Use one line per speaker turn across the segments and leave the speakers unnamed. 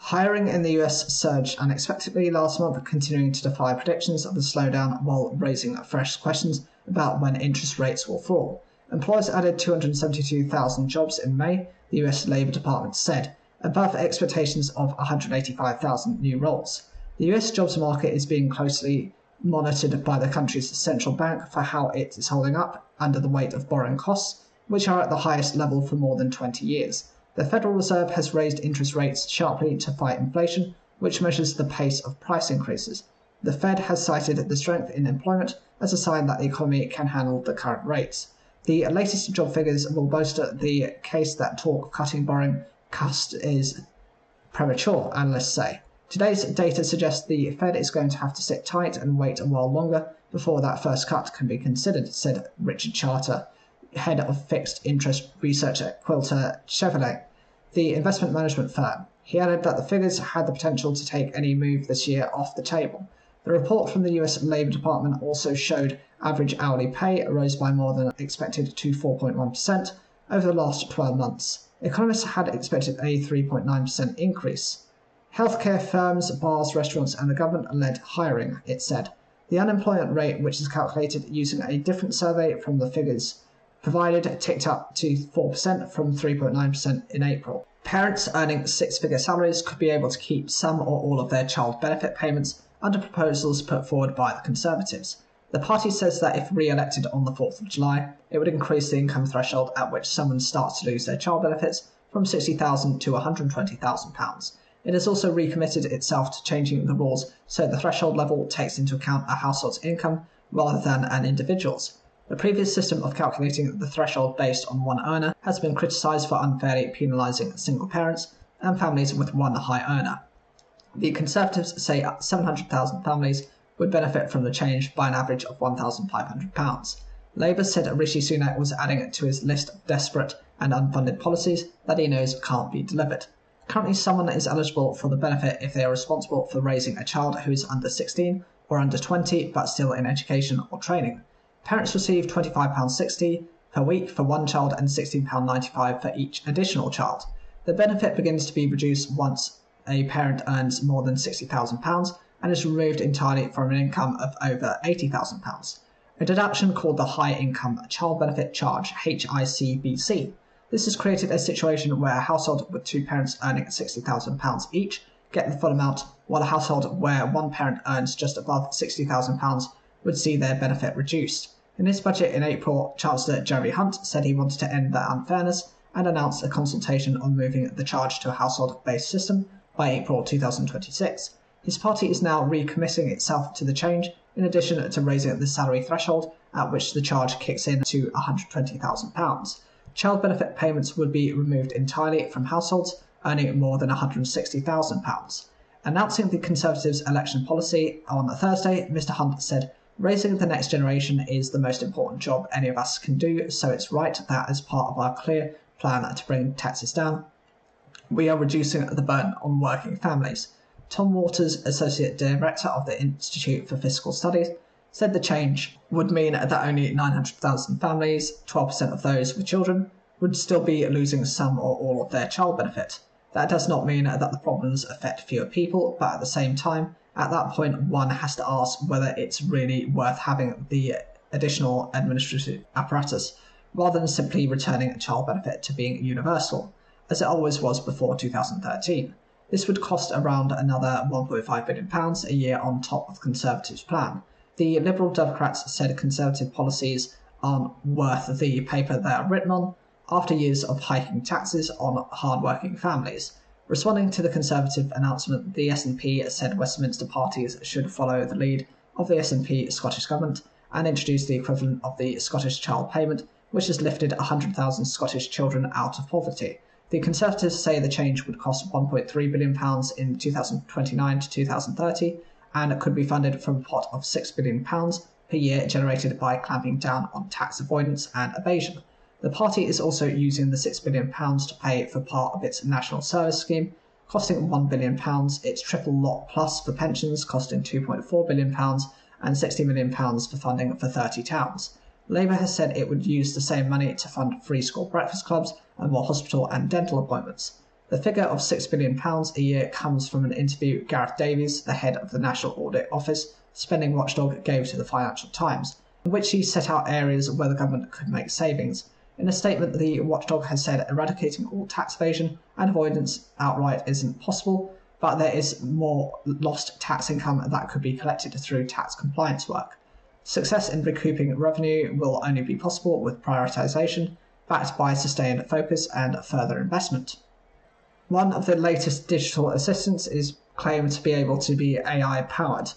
Hiring in the US surged unexpectedly last month, continuing to defy predictions of a slowdown while raising fresh questions about when interest rates will fall. Employers added 272,000 jobs in May, the US Labor Department said, above expectations of 185,000 new roles. The US jobs market is being closely monitored by the country's central bank for how it is holding up under the weight of borrowing costs, which are at the highest level for more than 20 years. The Federal Reserve has raised interest rates sharply to fight inflation, which measures the pace of price increases. The Fed has cited the strength in employment as a sign that the economy can handle the current rates. The latest job figures will bolster the case that talk cutting borrowing cost is premature, analysts say. Today's data suggests the Fed is going to have to sit tight and wait a while longer before that first cut can be considered, said Richard Charter, head of fixed interest research at Quilter Cheverlet, the investment management firm. He added that the figures had the potential to take any move this year off the table. The report from the US Labor Department also showed average hourly pay rose by more than expected to 4.1% over the last 12 months. Economists had expected a 3.9% increase. Healthcare firms, bars, restaurants, and the government led hiring, it said. The unemployment rate, which is calculated using a different survey from the figures provided, ticked up to 4% from 3.9% in April. Parents earning six-figure salaries could be able to keep some or all of their child benefit payments under proposals put forward by the Conservatives. The party says that if re-elected on the 4th of July, it would increase the income threshold at which someone starts to lose their child benefits from £60,000 to £120,000. It has also recommitted itself to changing the rules so the threshold level takes into account a household's income rather than an individual's. The previous system of calculating the threshold based on one earner has been criticised for unfairly penalising single parents and families with one high earner. The Conservatives say 700,000 families would benefit from the change by an average of £1,500. Labour said Rishi Sunak was adding it to his list of desperate and unfunded policies that he knows can't be delivered. Currently, someone is eligible for the benefit if they are responsible for raising a child who is under 16 or under 20 but still in education or training. Parents receive £25.60 per week for one child and £16.95 for each additional child. The benefit begins to be reduced once a parent earns more than £60,000 and is removed entirely from an income of over £80,000. A deduction called the High Income Child Benefit Charge, HICBC. This has created a situation where a household with two parents earning £60,000 each get the full amount, while a household where one parent earns just above £60,000 would see their benefit reduced. In his budget in April, Chancellor Jeremy Hunt said he wanted to end that unfairness and announced a consultation on moving the charge to a household-based system by April 2026. His party is now recommitting itself to the change, in addition to raising the salary threshold at which the charge kicks in to £120,000. Child benefit payments would be removed entirely from households earning more than £160,000. Announcing the Conservatives' election policy on Thursday, Mr Hunt said, "Raising the next generation is the most important job any of us can do, so it's right that as part of our clear plan to bring taxes down, we are reducing the burden on working families." Tom Waters, Associate Director of the Institute for Fiscal Studies, said the change would mean that only 900,000 families, 12% of those with children, would still be losing some or all of their child benefit. That does not mean that the problems affect fewer people, but at the same time, at that point one has to ask whether it's really worth having the additional administrative apparatus, rather than simply returning a child benefit to being universal, as it always was before 2013. This would cost around another £1.5 billion a year on top of the Conservatives' plan. The Liberal Democrats said Conservative policies aren't worth the paper they are written on, after years of hiking taxes on hard-working families. Responding to the Conservative announcement, the SNP said Westminster parties should follow the lead of the SNP Scottish Government and introduce the equivalent of the Scottish Child Payment, which has lifted 100,000 Scottish children out of poverty. The Conservatives say the change would cost £1.3 billion in 2029 to 2030 and could be funded from a pot of £6 billion per year generated by clamping down on tax avoidance and evasion. The party is also using the £6 billion to pay for part of its National Service Scheme, costing £1 billion, its Triple Lot Plus for pensions costing £2.4 billion and £60 million for funding for 30 towns. Labour has said it would use the same money to fund free school breakfast clubs and more hospital and dental appointments. The figure of £6 billion a year comes from an interview Gareth Davies, the head of the National Audit Office, spending watchdog, gave to the Financial Times, in which he set out areas where the government could make savings. In a statement, the watchdog has said eradicating all tax evasion and avoidance outright isn't possible, but there is more lost tax income that could be collected through tax compliance work. Success in recouping revenue will only be possible with prioritisation, backed by sustained focus and further investment. One of the latest digital assistants is claimed to be able to be AI-powered.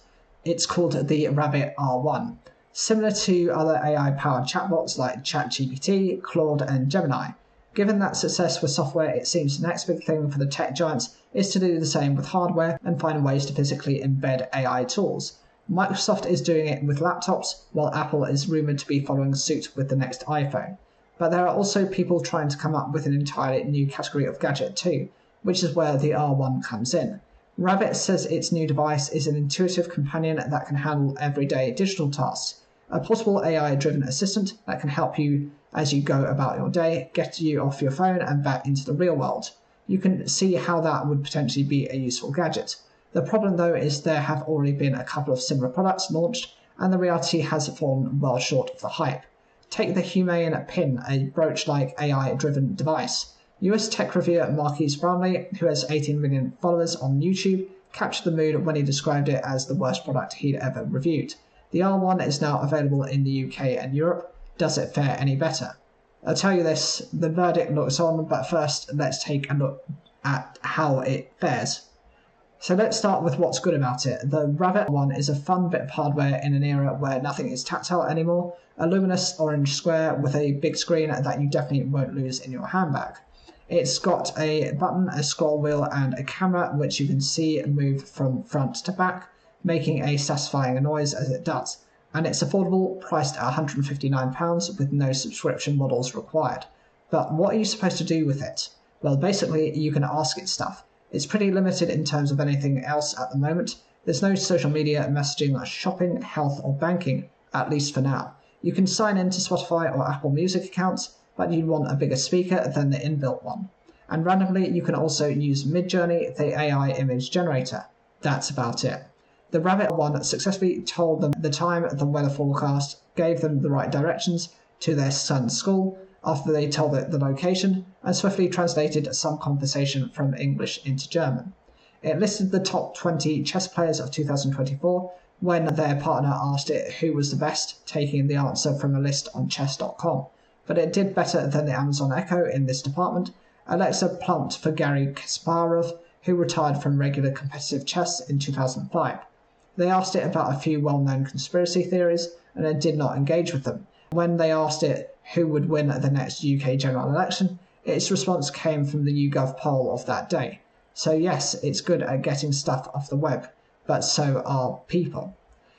It's called the Rabbit R1. Similar to other AI-powered chatbots like ChatGPT, Claude, and Gemini. Given that success with software, it seems the next big thing for the tech giants is to do the same with hardware and find ways to physically embed AI tools. Microsoft is doing it with laptops, while Apple is rumoured to be following suit with the next iPhone. But there are also people trying to come up with an entirely new category of gadget too, which is where the R1 comes in. Rabbit says its new device is an intuitive companion that can handle everyday digital tasks, a portable AI-driven assistant that can help you as you go about your day, get you off your phone and back into the real world. You can see how that would potentially be a useful gadget. The problem though is there have already been a couple of similar products launched, and the reality has fallen well short of the hype. Take the Humane Pin, a brooch-like AI-driven device. US tech reviewer Marquise Brownlee, who has 18 million followers on YouTube, captured the mood when he described it as the worst product he'd ever reviewed. The R1 is now available in the UK and Europe. Does it fare any better? I'll tell you this, the verdict looks on, but first let's take a look at how it fares. So let's start with what's good about it. The Rabbit R1 is a fun bit of hardware in an era where nothing is tactile anymore, a luminous orange square with a big screen that you definitely won't lose in your handbag. It's got a button, a scroll wheel, and a camera which you can see move from front to back, making a satisfying noise as it does. And it's affordable, priced at £159 with no subscription models required. But what are you supposed to do with it? Well, basically, you can ask it stuff. It's pretty limited in terms of anything else at the moment. There's no social media, messaging, shopping, health, or banking, at least for now. You can sign into Spotify or Apple Music accounts, but you'd want a bigger speaker than the inbuilt one. And randomly, you can also use Midjourney, the AI image generator. That's about it. The Rabbit one successfully told them the time, the weather forecast, gave them the right directions to their son's school after they told it the location, and swiftly translated some conversation from English into German. It listed the top 20 chess players of 2024 when their partner asked it who was the best, taking the answer from a list on chess.com. But it did better than the Amazon Echo in this department. Alexa plumped for Garry Kasparov, who retired from regular competitive chess in 2005. They asked it about a few well-known conspiracy theories, and it did not engage with them. When they asked it who would win the next UK general election, its response came from the YouGov poll of that day. So yes, it's good at getting stuff off the web, but so are people.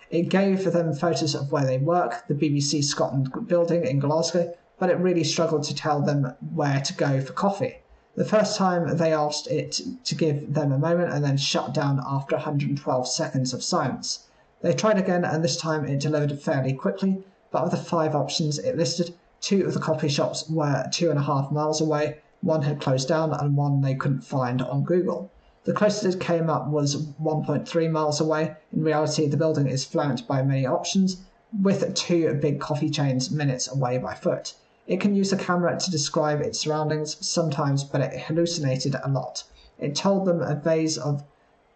It gave them photos of where they work, the BBC Scotland building in Glasgow, but it really struggled to tell them where to go for coffee. The first time they asked it to give them a moment and then shut down after 112 seconds of silence. They tried again, and this time it delivered fairly quickly, but of the 5 options it listed, 2 of the coffee shops were 2.5 miles away, 1 had closed down, and 1 they couldn't find on Google. The closest it came up was 1.3 miles away. In reality, the building is flanked by many options, with 2 big coffee chains minutes away by foot. It can use a camera to describe its surroundings sometimes, but it hallucinated a lot. It told them a vase of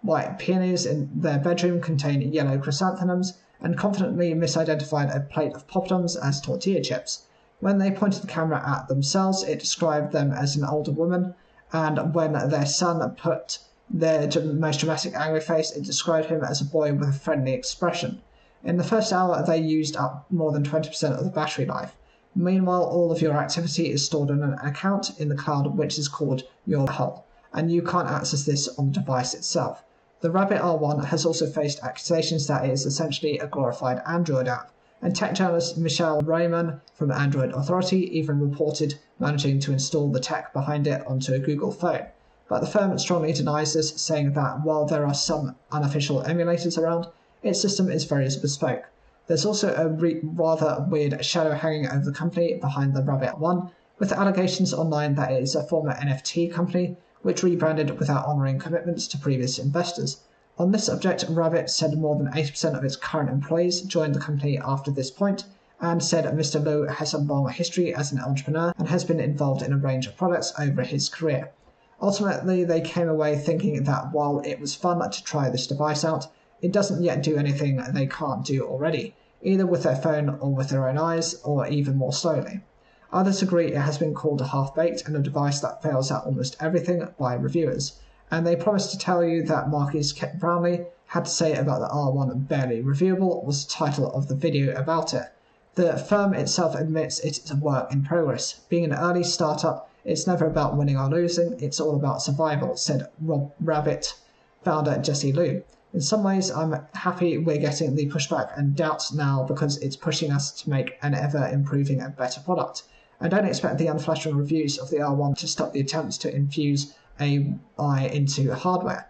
white peonies in their bedroom contained yellow chrysanthemums, and confidently misidentified a plate of poppadoms as tortilla chips. When they pointed the camera at themselves, it described them as an older woman, and when their son put their most dramatic angry face, it described him as a boy with a friendly expression. In the first hour, they used up more than 20% of the battery life. Meanwhile, all of your activity is stored on an account in the cloud which is called your hull, and you can't access this on the device itself. The Rabbit R1 has also faced accusations that it is essentially a glorified Android app, and tech journalist Michelle Raymond from Android Authority even reported managing to install the tech behind it onto a Google phone. But the firm strongly denies this, saying that while there are some unofficial emulators around, its system is very bespoke. There's also a rather weird shadow hanging over the company behind the Rabbit One, with allegations online that it is a former NFT company which rebranded without honouring commitments to previous investors. On this subject, Rabbit said more than 80% of its current employees joined the company after this point, and said Mr. Liu has a long history as an entrepreneur and has been involved in a range of products over his career. Ultimately, they came away thinking that while it was fun to try this device out, it doesn't yet do anything they can't do already, either with their phone or with their own eyes, or even more slowly. Others agree it has been called half-baked and a device that fails at almost everything by reviewers, and they promise to tell you that Marquis Brownlee had to say about the R1 barely reviewable was the title of the video about it. The firm itself admits it's a work in progress. Being an early startup, it's never about winning or losing, it's all about survival, said Rabbit founder Jesse Liu. In some ways, I'm happy we're getting the pushback and doubts now because it's pushing us to make an ever-improving and better product. I don't expect the unflattering reviews of the R1 to stop the attempts to infuse AI into hardware.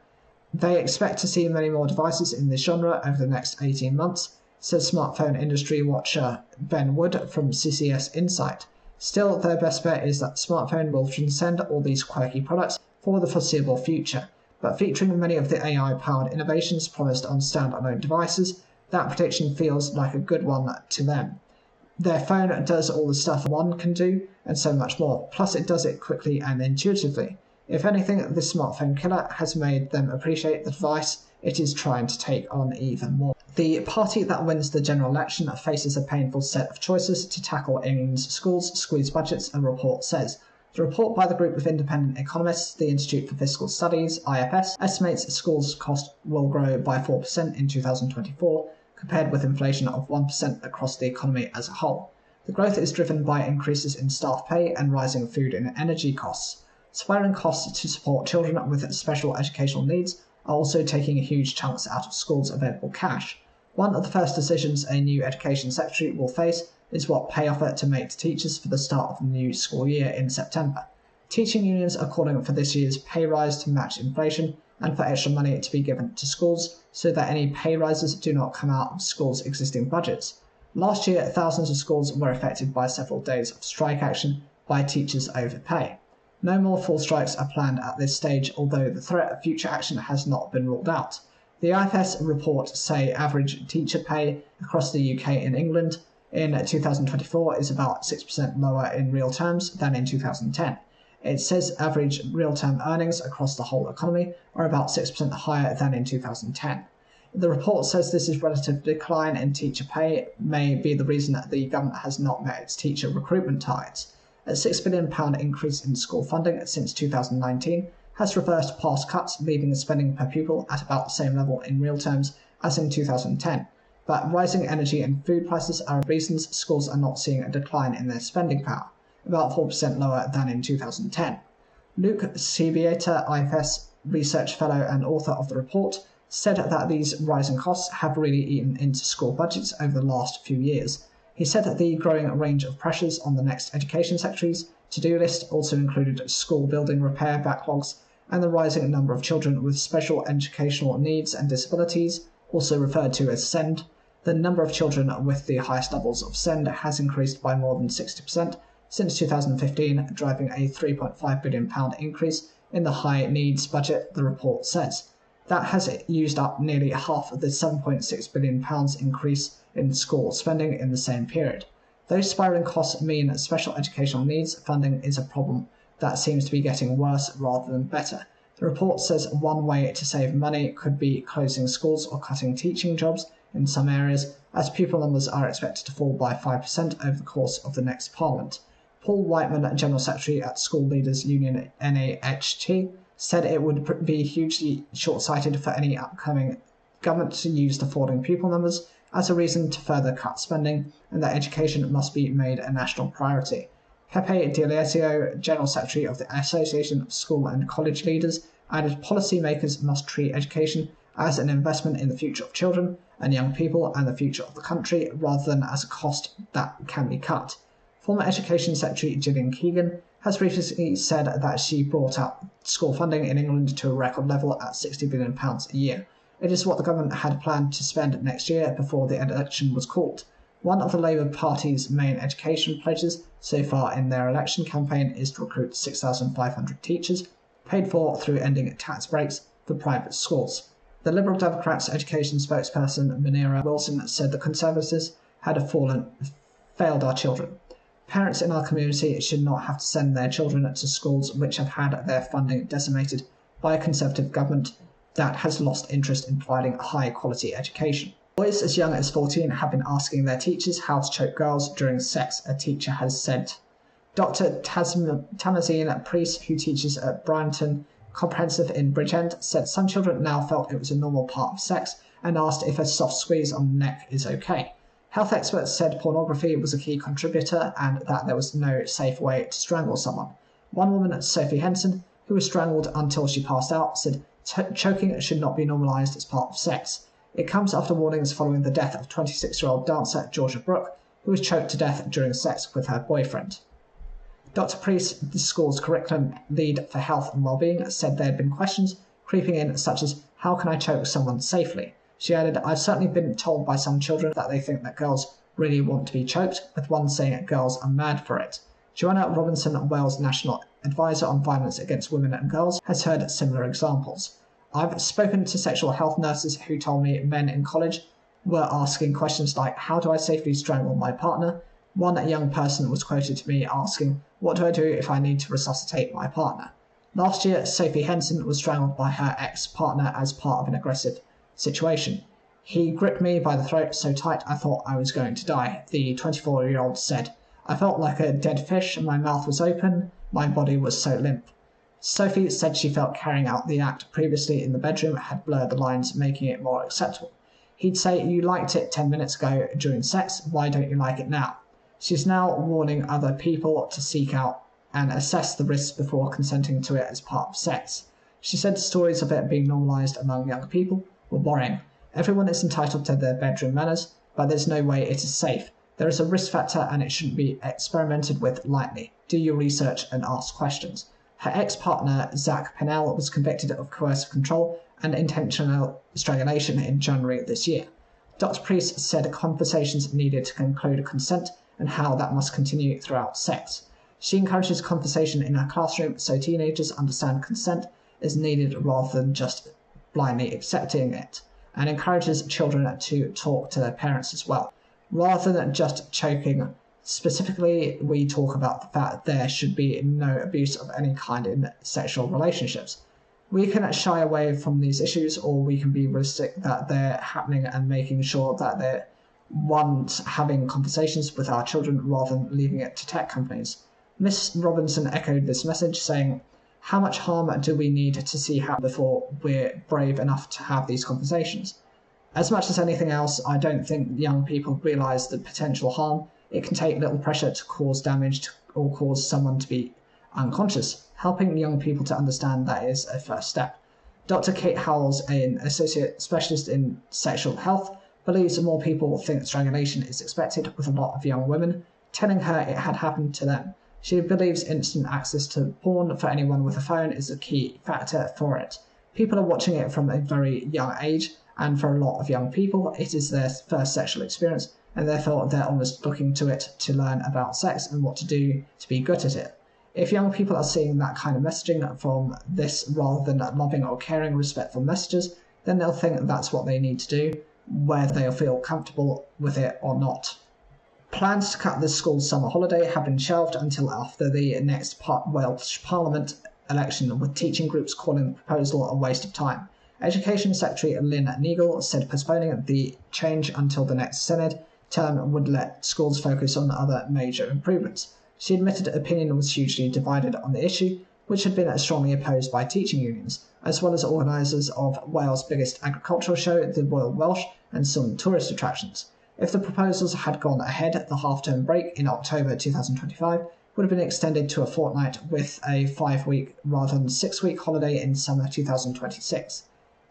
They expect to see many more devices in this genre over the next 18 months, says smartphone industry watcher Ben Wood from CCS Insight. Still, their best bet is that smartphone will transcend all these quirky products for the foreseeable future, but featuring many of the AI-powered innovations promised on standalone devices, that prediction feels like a good one to them. Their phone does all the stuff one can do, and so much more, plus it does it quickly and intuitively. If anything, this smartphone killer has made them appreciate the device it is trying to take on even more. The party that wins the general election faces a painful set of choices to tackle England's schools' squeezed budgets, a report says. The report by the group of independent economists, the Institute for Fiscal Studies, IFS, estimates schools' cost will grow by 4% in 2024, compared with inflation of 1% across the economy as a whole. The growth is driven by increases in staff pay and rising food and energy costs. Spiraling costs to support children with special educational needs are also taking huge chunks out of schools' available cash. One of the first decisions a new education secretary will face is what pay offer to make to teachers for the start of the new school year in September. Teaching unions are calling for this year's pay rise to match inflation and for extra money to be given to schools so that any pay rises do not come out of schools' existing budgets. Last year, thousands of schools were affected by several days of strike action by teachers over pay. No more full strikes are planned at this stage, although the threat of future action has not been ruled out. The IFS report say average teacher pay across the UK and England in 2024 is about 6% lower in real terms than in 2010. It says average real-term earnings across the whole economy are about 6% higher than in 2010. The report says this is relative decline in teacher pay may be the reason that the government has not met its teacher recruitment targets. A £6 billion increase in school funding since 2019 has reversed past cuts, leaving spending per pupil at about the same level in real terms as in 2010. But rising energy and food prices are reasons schools are not seeing a decline in their spending power, about 4% lower than in 2010. Luke Cibieta, IFS research fellow and author of the report, said that these rising costs have really eaten into school budgets over the last few years. He said that the growing range of pressures on the next education secretary's to-do list also included school building repair backlogs and the rising number of children with special educational needs and disabilities, also referred to as SEND. The number of children with the highest levels of SEND has increased by more than 60% since 2015, driving a £3.5 billion increase in the high needs budget, the report says. That has used up nearly half of the £7.6 billion increase in school spending in the same period. Those spiralling costs mean special educational needs funding is a problem that seems to be getting worse rather than better. The report says one way to save money could be closing schools or cutting teaching jobs in some areas, as pupil numbers are expected to fall by 5% over the course of the next parliament. Paul Whiteman, General Secretary at School Leaders Union NAHT, said it would be hugely short-sighted for any upcoming government to use the falling pupil numbers as a reason to further cut spending, and that education must be made a national priority. Pepe D'Alessio, General Secretary of the Association of School and College Leaders, added policymakers must treat education as an investment in the future of children and young people and the future of the country, rather than as a cost that can be cut. Former Education Secretary Gillian Keegan has recently said that she brought up school funding in England to a record level at £60 billion a year. It is what the government had planned to spend next year before the election was called. One of the Labour Party's main education pledges so far in their election campaign is to recruit 6,500 teachers paid for through ending tax breaks for private schools. The Liberal Democrats' education spokesperson Munira Wilson said the Conservatives had failed our children. Parents in our community should not have to send their children to schools which have had their funding decimated by a Conservative government that has lost interest in providing a high-quality education. Boys as young as 14 have been asking their teachers how to choke girls during sex, a teacher has said. Dr. Tamazine Priest, who teaches at Bryanton Comprehensive in Bridgend, said some children now felt it was a normal part of sex and asked if a soft squeeze on the neck is okay. Health experts said pornography was a key contributor and that there was no safe way to strangle someone. One woman, Sophie Henson, who was strangled until she passed out, said choking should not be normalised as part of sex. It comes after warnings following the death of 26-year-old dancer Georgia Brooke, who was choked to death during sex with her boyfriend. Dr. Priest, the school's curriculum lead for health and well-being, said there had been questions creeping in such as, how can I choke someone safely? She added, I've certainly been told by some children that they think that girls really want to be choked, with one saying girls are mad for it. Joanna Robinson, Wales National Advisor on Violence Against Women and Girls, has heard similar examples. I've spoken to sexual health nurses who told me men in college were asking questions like, how do I safely strangle my partner? One young person was quoted to me asking, what do I do if I need to resuscitate my partner? Last year, Sophie Henson was strangled by her ex-partner as part of an aggressive situation. He gripped me by the throat so tight I thought I was going to die, the 24-year-old said. I felt like a dead fish, my mouth was open, my body was so limp. Sophie said she felt carrying out the act previously in the bedroom had blurred the lines, making it more acceptable. He'd say, you liked it 10 minutes ago during sex, why don't you like it now? She's now warning other people to seek out and assess the risks before consenting to it as part of sex. She said stories of it being normalised among young people were worrying. Everyone is entitled to their bedroom manners, but there's no way it is safe. There is a risk factor and it shouldn't be experimented with lightly. Do your research and ask questions. Her ex-partner, Zach Pennell, was convicted of coercive control and intentional strangulation in January this year. Dr. Priest said conversations needed to conclude consent and how that must continue throughout sex. She encourages conversation in her classroom so teenagers understand consent is needed rather than just blindly accepting it, and encourages children to talk to their parents as well. Rather than just choking, specifically, we talk about the fact that there should be no abuse of any kind in sexual relationships. We can shy away from these issues, or we can be realistic that they're happening and making sure that they're having conversations with our children rather than leaving it to tech companies. Miss Robinson echoed this message, saying, how much harm do we need to see happen before we're brave enough to have these conversations? As much as anything else, I don't think young people realise the potential harm. It can take little pressure to cause damage or cause someone to be unconscious. Helping young people to understand that is a first step. Dr. Kate Howells, an associate specialist in sexual health, believes more people think strangulation is expected with a lot of young women, telling her it had happened to them. She believes instant access to porn for anyone with a phone is a key factor for it. People are watching it from a very young age, and for a lot of young people, it is their first sexual experience, and therefore they're almost looking to it to learn about sex and what to do to be good at it. If young people are seeing that kind of messaging from this rather than loving or caring, respectful messages, then they'll think that's what they need to do, whether they'll feel comfortable with it or not. Plans to cut the school's summer holiday have been shelved until after the next Welsh Parliament election, with teaching groups calling the proposal a waste of time. Education Secretary Lynn Neagle said postponing the change until the next Senedd term would let schools focus on other major improvements. She admitted opinion was hugely divided on the issue, which had been strongly opposed by teaching unions, as well as organisers of Wales' biggest agricultural show, the Royal Welsh, and some tourist attractions. If the proposals had gone ahead, the half-term break in October 2025 would have been extended to a fortnight with a 5-week rather than 6-week holiday in summer 2026.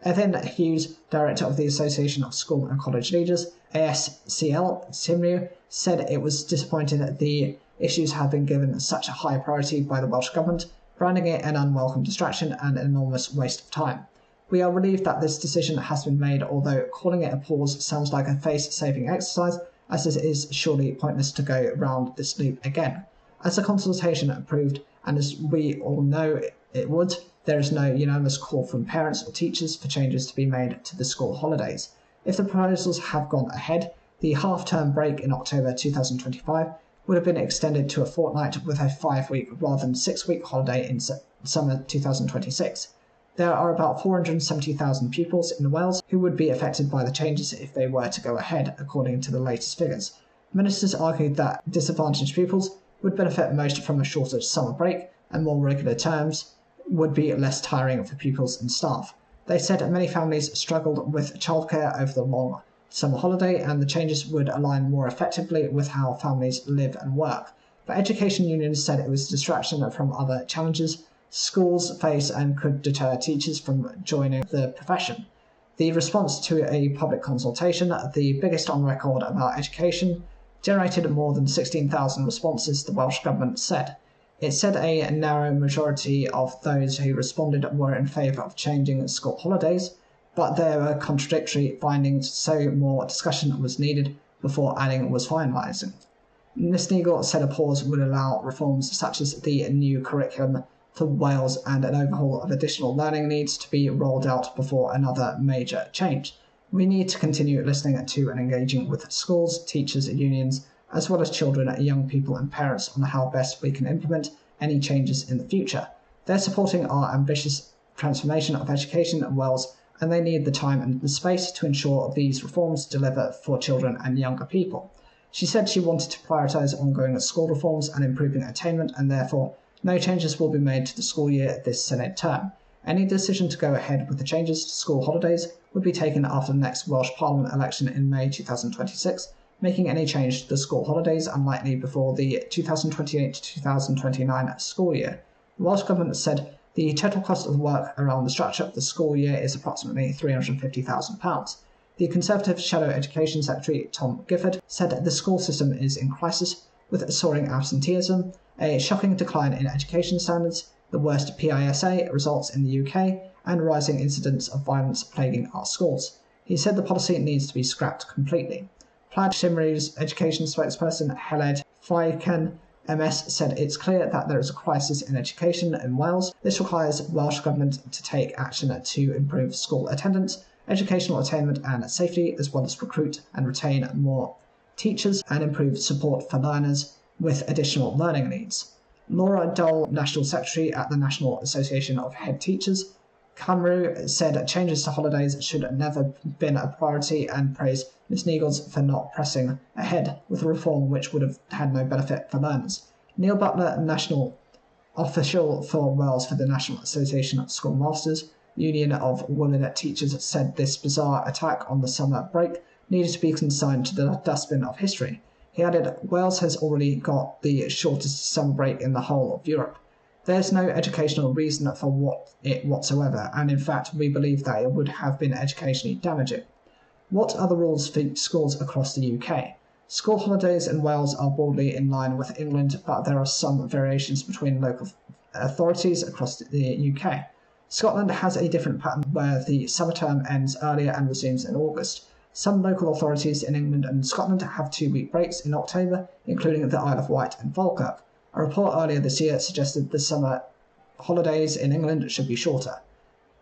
Evan Hughes, director of the Association of School and College Leaders, ASCL, Cymru, said it was disappointing that the issues had been given such a high priority by the Welsh Government, branding it an unwelcome distraction and an enormous waste of time. We are relieved that this decision has been made, although calling it a pause sounds like a face-saving exercise, as it is surely pointless to go round this loop again. As the consultation proved, and as we all know, it would. There is no unanimous call from parents or teachers for changes to be made to the school holidays. If the proposals have gone ahead, the half-term break in October 2025 would have been extended to a fortnight with a 5-week rather than 6-week holiday in summer 2026. There are about 470,000 pupils in Wales who would be affected by the changes if they were to go ahead, according to the latest figures. Ministers argued that disadvantaged pupils would benefit most from a shorter summer break, and more regular terms would be less tiring for pupils and staff. They said many families struggled with childcare over the long summer holiday, and the changes would align more effectively with how families live and work. But education unions said it was a distraction from other challenges schools face and could deter teachers from joining the profession. The response to a public consultation, the biggest on record about education, generated more than 16,000 responses, the Welsh Government said. It said a narrow majority of those who responded were in favour of changing school holidays, but there were contradictory findings, so more discussion was needed before adding was finalising. Ms Neagle said a pause would allow reforms such as the new curriculum for Wales and an overhaul of additional learning needs to be rolled out before another major change. We need to continue listening to and engaging with schools, teachers, unions, as well as children, young people and parents on how best we can implement any changes in the future. They're supporting our ambitious transformation of education in Wales, and they need the time and the space to ensure these reforms deliver for children and younger people. She said she wanted to prioritise ongoing school reforms and improving attainment, and therefore no changes will be made to the school year this Senate term. Any decision to go ahead with the changes to school holidays would be taken after the next Welsh Parliament election in May 2026, making any change to the school holidays unlikely before the 2028-2029 school year. The Welsh Government said the total cost of the work around the structure of the school year is approximately £350,000. The Conservative Shadow Education Secretary Tom Gifford said the school system is in crisis, with soaring absenteeism, a shocking decline in education standards, the worst PISA results in the UK, and rising incidents of violence plaguing our schools. He said the policy needs to be scrapped completely. Plaid Cymru's education spokesperson Heled Feichen MS said it's clear that there is a crisis in education in Wales. This requires Welsh Government to take action to improve school attendance, educational attainment and safety, as well as recruit and retain more teachers and improve support for learners with additional learning needs. Laura Dole, National Secretary at the National Association of Head Teachers, Cymru, said changes to holidays should never have been a priority and praised Ms Neagles for not pressing ahead with a reform which would have had no benefit for learners. Neil Butler, National Official for Wales for the National Association of Schoolmasters, Union of Women Teachers, said this bizarre attack on the summer break needed to be consigned to the dustbin of history. He added, Wales has already got the shortest summer break in the whole of Europe. There's no educational reason for it whatsoever, and in fact we believe that it would have been educationally damaging. What are the rules for schools across the UK? School holidays in Wales are broadly in line with England, but there are some variations between local authorities across the UK. Scotland has a different pattern where the summer term ends earlier and resumes in August. Some local authorities in England and Scotland have 2-week breaks in October, including the Isle of Wight and Falkirk. A report earlier this year suggested the summer holidays in England should be shorter.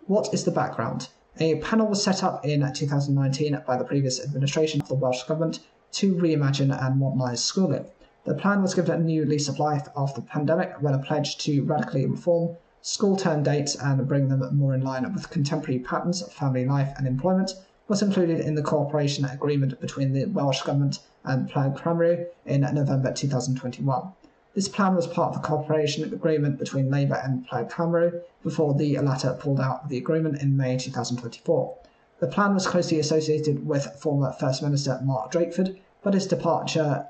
What is the background? A panel was set up in 2019 by the previous administration of the Welsh Government to reimagine and modernise schooling. The plan was given a new lease of life after the pandemic, when a pledge to radically reform school term dates and bring them more in line with contemporary patterns of family life and employment was included in the cooperation agreement between the Welsh Government and Plaid Cymru in November 2021. This plan was part of the cooperation agreement between Labour and Plaid Cymru before the latter pulled out of the agreement in May 2024. The plan was closely associated with former First Minister Mark Drakeford, but his departure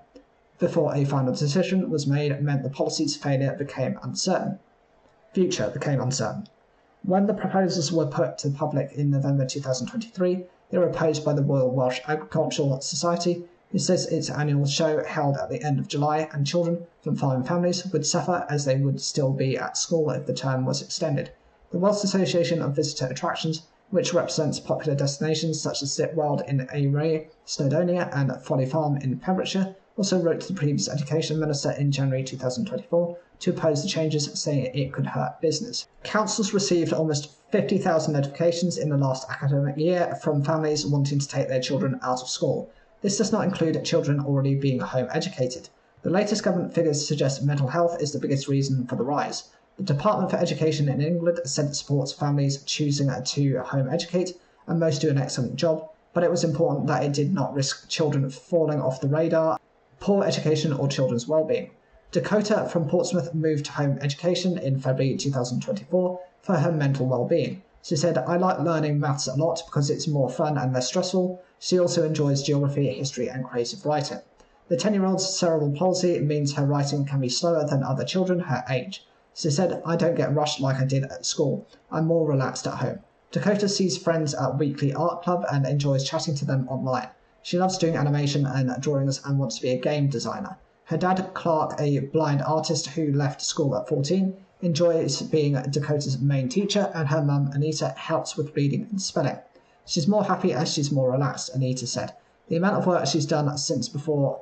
before a final decision was made meant the policy's future became uncertain. When the proposals were put to the public in November 2023, they were opposed by the Royal Welsh Agricultural Society, who says its annual show held at the end of July and children from farming families would suffer as they would still be at school if the term was extended. The Welsh Association of Visitor Attractions, which represents popular destinations such as Sitweld in Ayr, Snowdonia and Folly Farm in Pembrokeshire, also wrote to the previous Education Minister in January 2024 to oppose the changes, saying it could hurt business. Councils received almost 50,000 notifications in the last academic year from families wanting to take their children out of school. This does not include children already being home educated. The latest government figures suggest mental health is the biggest reason for the rise. The Department for Education in England said it supports families choosing to home educate, and most do an excellent job, but it was important that it did not risk children falling off the radar, poor education, or children's well-being. Dakota from Portsmouth moved to home education in February 2024 for her mental well-being. She said, "I like learning maths a lot because it's more fun and less stressful." She also enjoys geography, history, and creative writing. The 10-year-old's cerebral palsy means her writing can be slower than other children her age. She said, "I don't get rushed like I did at school. I'm more relaxed at home." Dakota sees friends at weekly art club and enjoys chatting to them online. She loves doing animation and drawings and wants to be a game designer. Her dad, Clark, a blind artist who left school at 14, enjoys being Dakota's main teacher, and her mum, Anita, helps with reading and spelling. "She's more happy as she's more relaxed," Anita said. "The amount of work she's done since before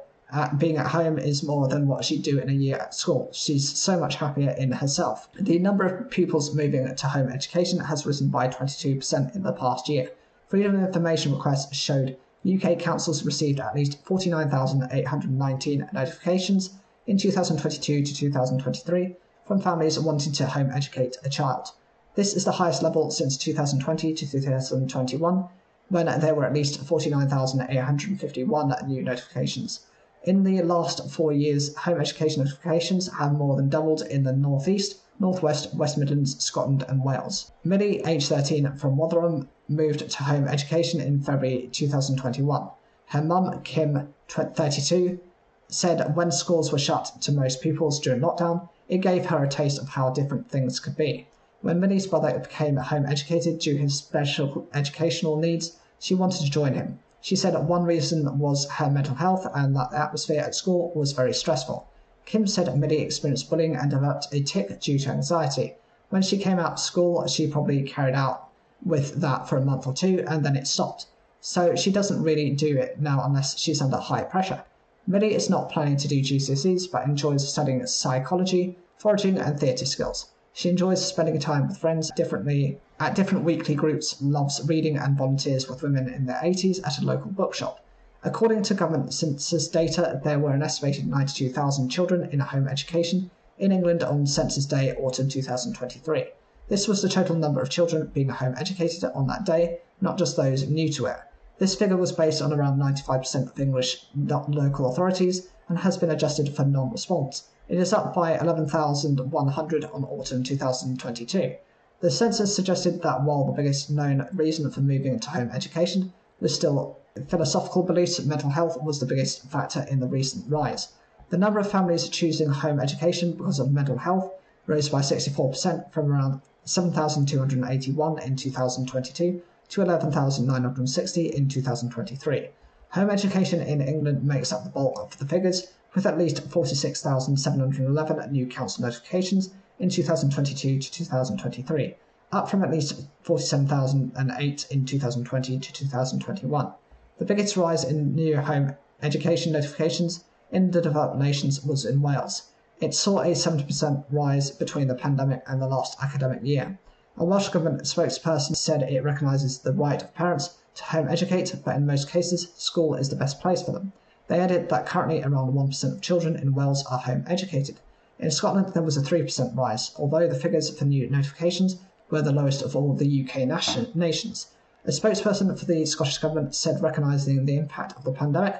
being at home is more than what she'd do in a year at school. She's so much happier in herself." The number of pupils moving to home education has risen by 22% in the past year. Freedom of Information requests showed UK councils received at least 49,819 notifications in 2022 to 2023 from families wanting to home educate a child. This is the highest level since 2020 to 2021, when there were at least 49,851 new notifications. In the last 4 years, home education notifications have more than doubled in the North East, North West, West Midlands, Scotland and Wales. Millie, age 13, from Rotherham, moved to home education in February 2021. Her mum, Kim, 32, said when schools were shut to most pupils during lockdown, it gave her a taste of how different things could be. When Millie's brother became home educated due to his special educational needs, she wanted to join him. She said one reason was her mental health and that the atmosphere at school was very stressful. Kim said Millie experienced bullying and developed a tic due to anxiety. When she came out of school, she probably carried out with that for a month or two and then it stopped. So she doesn't really do it now unless she's under high pressure. Millie is not planning to do GCSEs but enjoys studying psychology, foraging and theatre skills. She enjoys spending time with friends at different weekly groups, loves reading and volunteers with women in their 80s at a local bookshop. According to government census data, there were an estimated 92,000 children in home education in England on Census Day, autumn 2023. This was the total number of children being home educated on that day, not just those new to it. This figure was based on around 95% of English local authorities and has been adjusted for non-response. It is up by 11,100 on autumn 2022. The census suggested that while the biggest known reason for moving to home education was still philosophical beliefs, mental health was the biggest factor in the recent rise. The number of families choosing home education because of mental health rose by 64% from around 7,281 in 2022 to 11,960 in 2023. Home education in England makes up the bulk of the figures, with at least 46,711 new council notifications in 2022 to 2023, up from at least 47,008 in 2020 to 2021. The biggest rise in new home education notifications in the developed nations was in Wales. It saw a 70% rise between the pandemic and the last academic year. A Welsh Government spokesperson said it recognises the right of parents to home educate, but in most cases, school is the best place for them. They added that currently around 1% of children in Wales are home educated. In Scotland, there was a 3% rise, although the figures for new notifications were the lowest of all the UK nations. A spokesperson for the Scottish Government said, recognising the impact of the pandemic,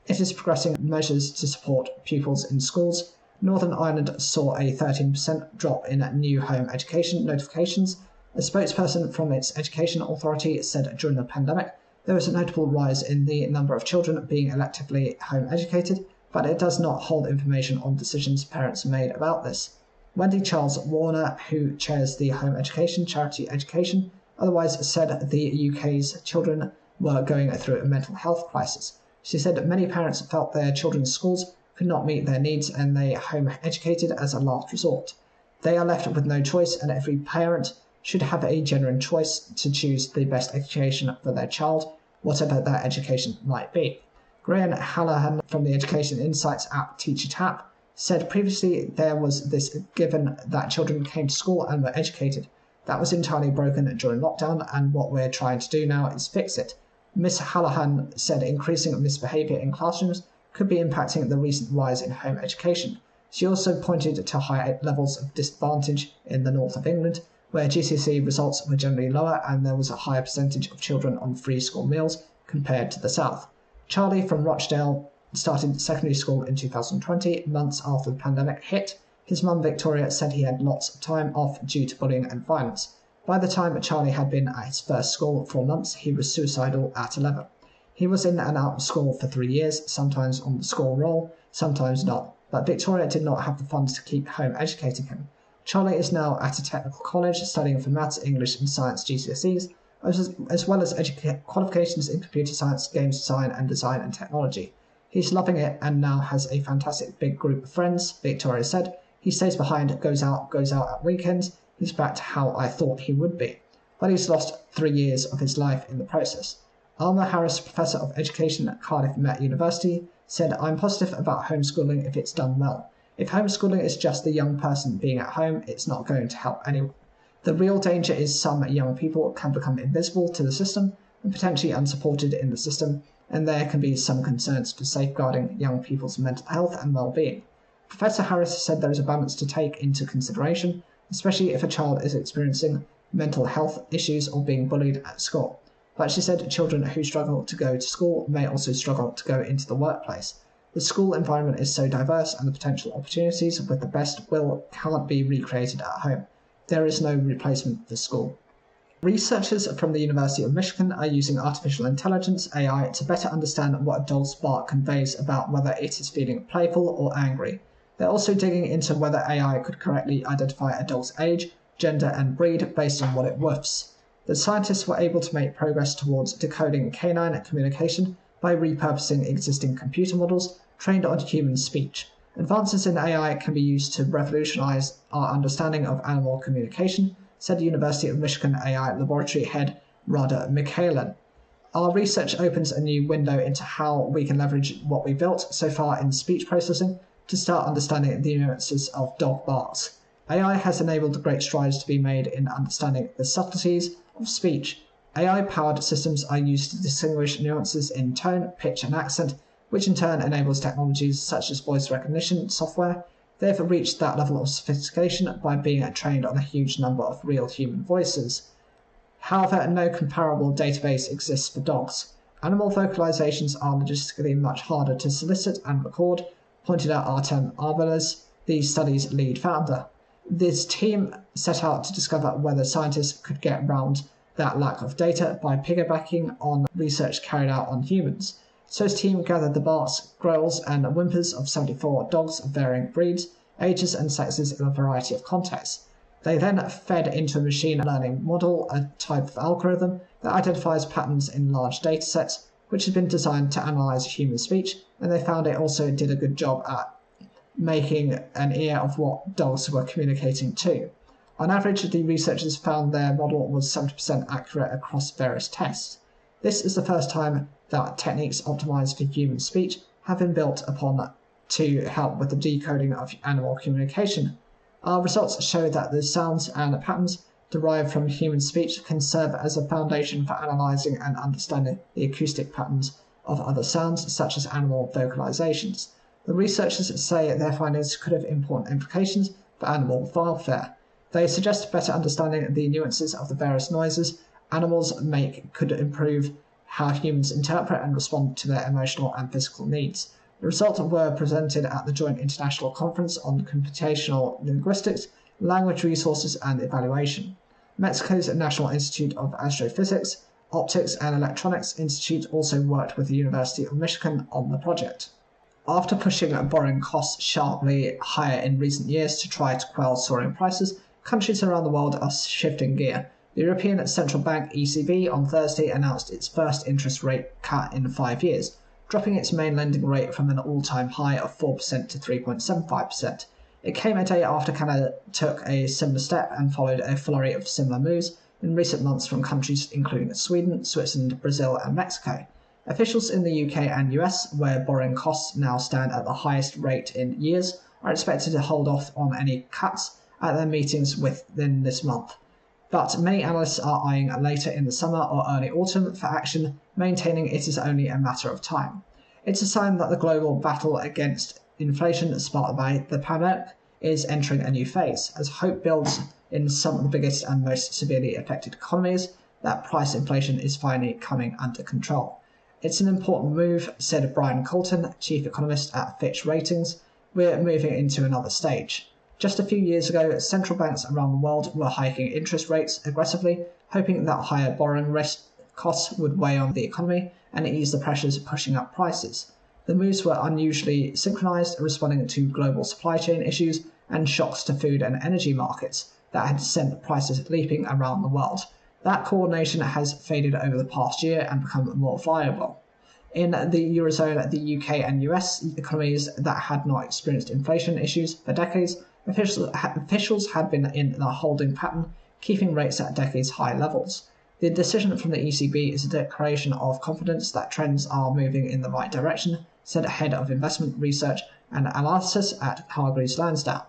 it is progressing measures to support pupils in schools. Northern Ireland saw a 13% drop in new home education notifications. A spokesperson from its education authority said during the pandemic, there was a notable rise in the number of children being electively home educated, but it does not hold information on decisions parents made about this. Wendy Charles Warner, who chairs the home education charity Education, otherwise said the UK's children were going through a mental health crisis. She said that many parents felt their children's schools could not meet their needs and they home educated as a last resort. They are left with no choice, and every parent should have a genuine choice to choose the best education for their child, whatever that education might be. Graham Hallahan from the Education Insights app TeacherTap said previously there was this given that children came to school and were educated. That was entirely broken during lockdown, and what we're trying to do now is fix it. Ms. Hallahan said increasing misbehaviour in classrooms could be impacting the recent rise in home education. She also pointed to high levels of disadvantage in the north of England, where GCSE results were generally lower and there was a higher percentage of children on free school meals compared to the south. Charlie from Rochdale started secondary school in 2020, months after the pandemic hit. His mum Victoria said he had lots of time off due to bullying and violence. By the time Charlie had been at his first school 4 months, he was suicidal at 11. He was in and out of school for 3 years, sometimes on the school roll, sometimes not, but Victoria did not have the funds to keep home educating him. Charlie is now at a technical college studying for maths, English and science GCSEs, as well as qualifications in computer science, games design and design and technology. He's loving it and now has a fantastic big group of friends, Victoria said. He stays behind, goes out at weekends. He's back to how I thought he would be. But he's lost 3 years of his life in the process. Alma Harris, Professor of Education at Cardiff Met University, said, I'm positive about homeschooling if it's done well. If homeschooling is just the young person being at home, it's not going to help anyone. The real danger is some young people can become invisible to the system and potentially unsupported in the system, and there can be some concerns for safeguarding young people's mental health and well-being. Professor Harris said there is a balance to take into consideration, especially if a child is experiencing mental health issues or being bullied at school. But she said children who struggle to go to school may also struggle to go into the workplace. The school environment is so diverse and the potential opportunities with the best will can't be recreated at home. There is no replacement for school. Researchers from the University of Michigan are using artificial intelligence, AI, to better understand what a dog's bark conveys about whether it is feeling playful or angry. They're also digging into whether AI could correctly identify a dog's age, gender and breed based on what it woofs. The scientists were able to make progress towards decoding canine communication by repurposing existing computer models trained on human speech. Advances in AI can be used to revolutionize our understanding of animal communication, said University of Michigan AI Laboratory Head Rada Mikhailen. Our research opens a new window into how we can leverage what we built so far in speech processing to start understanding the nuances of dog barks. AI has enabled great strides to be made in understanding the subtleties of speech. AI-powered systems are used to distinguish nuances in tone, pitch and accent, which in turn enables technologies such as voice recognition software. They've reached that level of sophistication by being trained on a huge number of real human voices. However, no comparable database exists for dogs. Animal vocalizations are logistically much harder to solicit and record, pointed out Artem Arbeles, the study's lead founder. This team set out to discover whether scientists could get around that lack of data by piggybacking on research carried out on humans. So his team gathered the barks, growls and whimpers of 74 dogs of varying breeds, ages and sexes in a variety of contexts. They then fed into a machine learning model a type of algorithm that identifies patterns in large datasets, which had been designed to analyze human speech, and they found it also did a good job at making an ear of what dogs were communicating to. On average, the researchers found their model was 70% accurate across various tests. This is the first time that techniques optimized for human speech have been built upon to help with the decoding of animal communication. Our results show that the sounds and patterns derived from human speech can serve as a foundation for analyzing and understanding the acoustic patterns of other sounds, such as animal vocalizations. The researchers say their findings could have important implications for animal welfare. They suggest better understanding the nuances of the various noises animals make could improve how humans interpret and respond to their emotional and physical needs. The results were presented at the Joint International Conference on Computational Linguistics, Language Resources and Evaluation. Mexico's National Institute of Astrophysics, Optics and Electronics Institute also worked with the University of Michigan on the project. After pushing borrowing costs sharply higher in recent years to try to quell soaring prices, countries around the world are shifting gear. The European Central Bank ECB on Thursday announced its first interest rate cut in 5 years, dropping its main lending rate from an all-time high of 4% to 3.75%. It came a day after Canada took a similar step and followed a flurry of similar moves in recent months from countries including Sweden, Switzerland, Brazil and Mexico. Officials in the UK and US, where borrowing costs now stand at the highest rate in years, are expected to hold off on any cuts at their meetings within this month. But many analysts are eyeing later in the summer or early autumn for action, maintaining it is only a matter of time. It's a sign that the global battle against inflation sparked by the pandemic is entering a new phase, as hope builds in some of the biggest and most severely affected economies that price inflation is finally coming under control. It's an important move, said Brian Colton, chief economist at Fitch Ratings. We're moving into another stage. Just a few years ago, central banks around the world were hiking interest rates aggressively, hoping that higher borrowing risk costs would weigh on the economy and ease the pressures pushing up prices. The moves were unusually synchronized, responding to global supply chain issues and shocks to food and energy markets that had sent prices leaping around the world. That coordination has faded over the past year and become more variable. In the Eurozone, the UK and US economies that had not experienced inflation issues for decades, officials had been in the holding pattern, keeping rates at decades-high levels. The decision from the ECB is a declaration of confidence that trends are moving in the right direction, said head of investment research and analysis at Hargreaves Lansdown.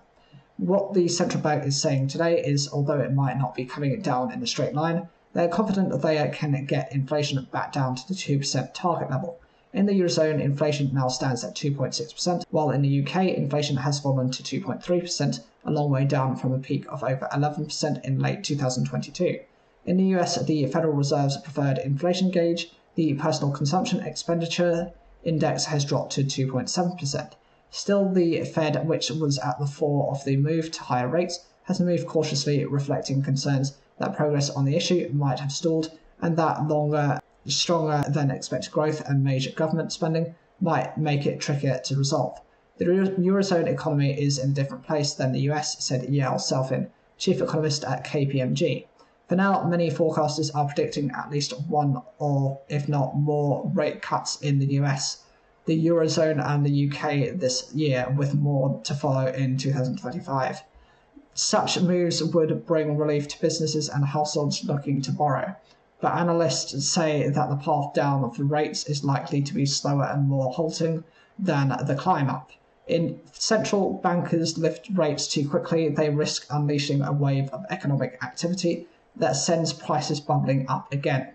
What the central bank is saying today is, although it might not be coming down in a straight line, they're confident that they can get inflation back down to the 2% target level. In the Eurozone, inflation now stands at 2.6%, while in the UK, inflation has fallen to 2.3%, a long way down from a peak of over 11% in late 2022. In the US, the Federal Reserve's preferred inflation gauge, the Personal Consumption Expenditure Index, has dropped to 2.7%. Still, the Fed, which was at the fore of the move to higher rates, has moved cautiously, reflecting concerns that progress on the issue might have stalled and that stronger than expected growth and major government spending might make it trickier to resolve. The Eurozone economy is in a different place than the US, said Yael Selfin, chief economist at KPMG. For now, many forecasters are predicting at least one or, if not more, rate cuts in the US, the Eurozone and the UK this year, with more to follow in 2025. Such moves would bring relief to businesses and households looking to borrow, but analysts say that the path down of the rates is likely to be slower and more halting than the climb up. If central bankers lift rates too quickly, they risk unleashing a wave of economic activity that sends prices bubbling up again.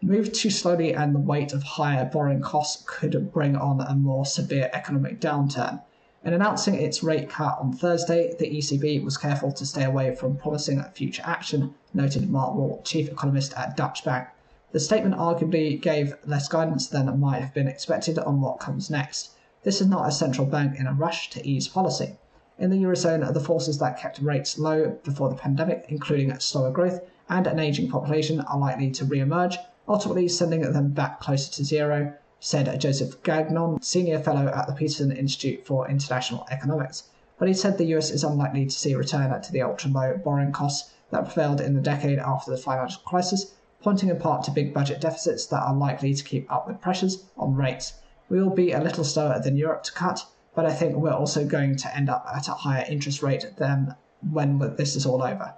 Move too slowly and the weight of higher borrowing costs could bring on a more severe economic downturn. In announcing its rate cut on Thursday, the ECB was careful to stay away from promising future action, noted Mark Wall, chief economist at Deutsche Bank. The statement arguably gave less guidance than might have been expected on what comes next. This is not a central bank in a rush to ease policy. In the Eurozone, the forces that kept rates low before the pandemic, including slower growth and an aging population, are likely to re-emerge, ultimately sending them back closer to zero, said Joseph Gagnon, senior fellow at the Peterson Institute for International Economics. But he said the US is unlikely to see a return to the ultra-low borrowing costs that prevailed in the decade after the financial crisis, pointing in part to big budget deficits that are likely to keep upward pressures on rates. We will be a little slower than Europe to cut, but I think we're also going to end up at a higher interest rate than when this is all over.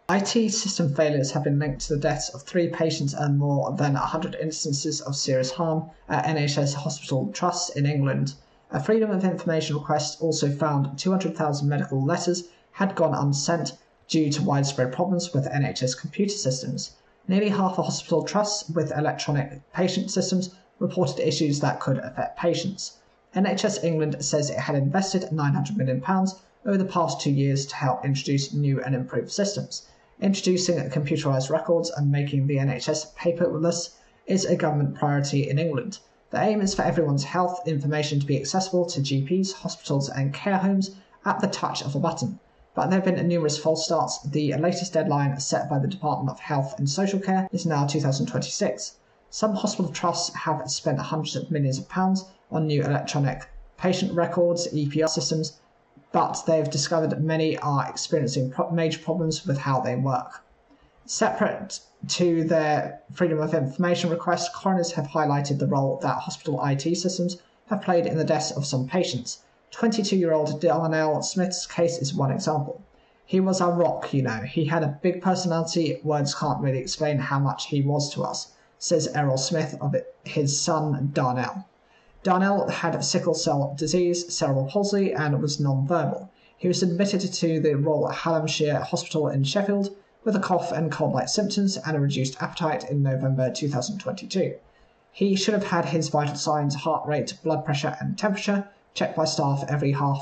IT system failures have been linked to the deaths of 3 patients and more than 100 instances of serious harm at NHS hospital trusts in England. A Freedom of Information request also found 200,000 medical letters had gone unsent due to widespread problems with NHS computer systems. Nearly half of hospital trusts with electronic patient systems reported issues that could affect patients. NHS England says it had invested £900 million over the past 2 years to help introduce new and improved systems. Introducing computerised records and making the NHS paperless is a government priority in England. The aim is for everyone's health information to be accessible to GPs, hospitals and care homes at the touch of a button. But there have been numerous false starts. The latest deadline set by the Department of Health and Social Care is now 2026. Some hospital trusts have spent hundreds of millions of pounds on new electronic patient records, EPR systems, but they've discovered many are experiencing major problems with how they work. Separate to their Freedom of Information request, coroners have highlighted the role that hospital IT systems have played in the deaths of some patients. 22-year-old Darnell Smith's case is one example. He was our rock, you know. He had a big personality. Words can't really explain how much he was to us, says Errol Smith of his son Darnell. Darnell had sickle cell disease, cerebral palsy, and was non-verbal. He was admitted to the Royal Hallamshire Hospital in Sheffield with a cough and cold-like symptoms and a reduced appetite in November 2022. He should have had his vital signs, heart rate, blood pressure, and temperature checked by staff every hour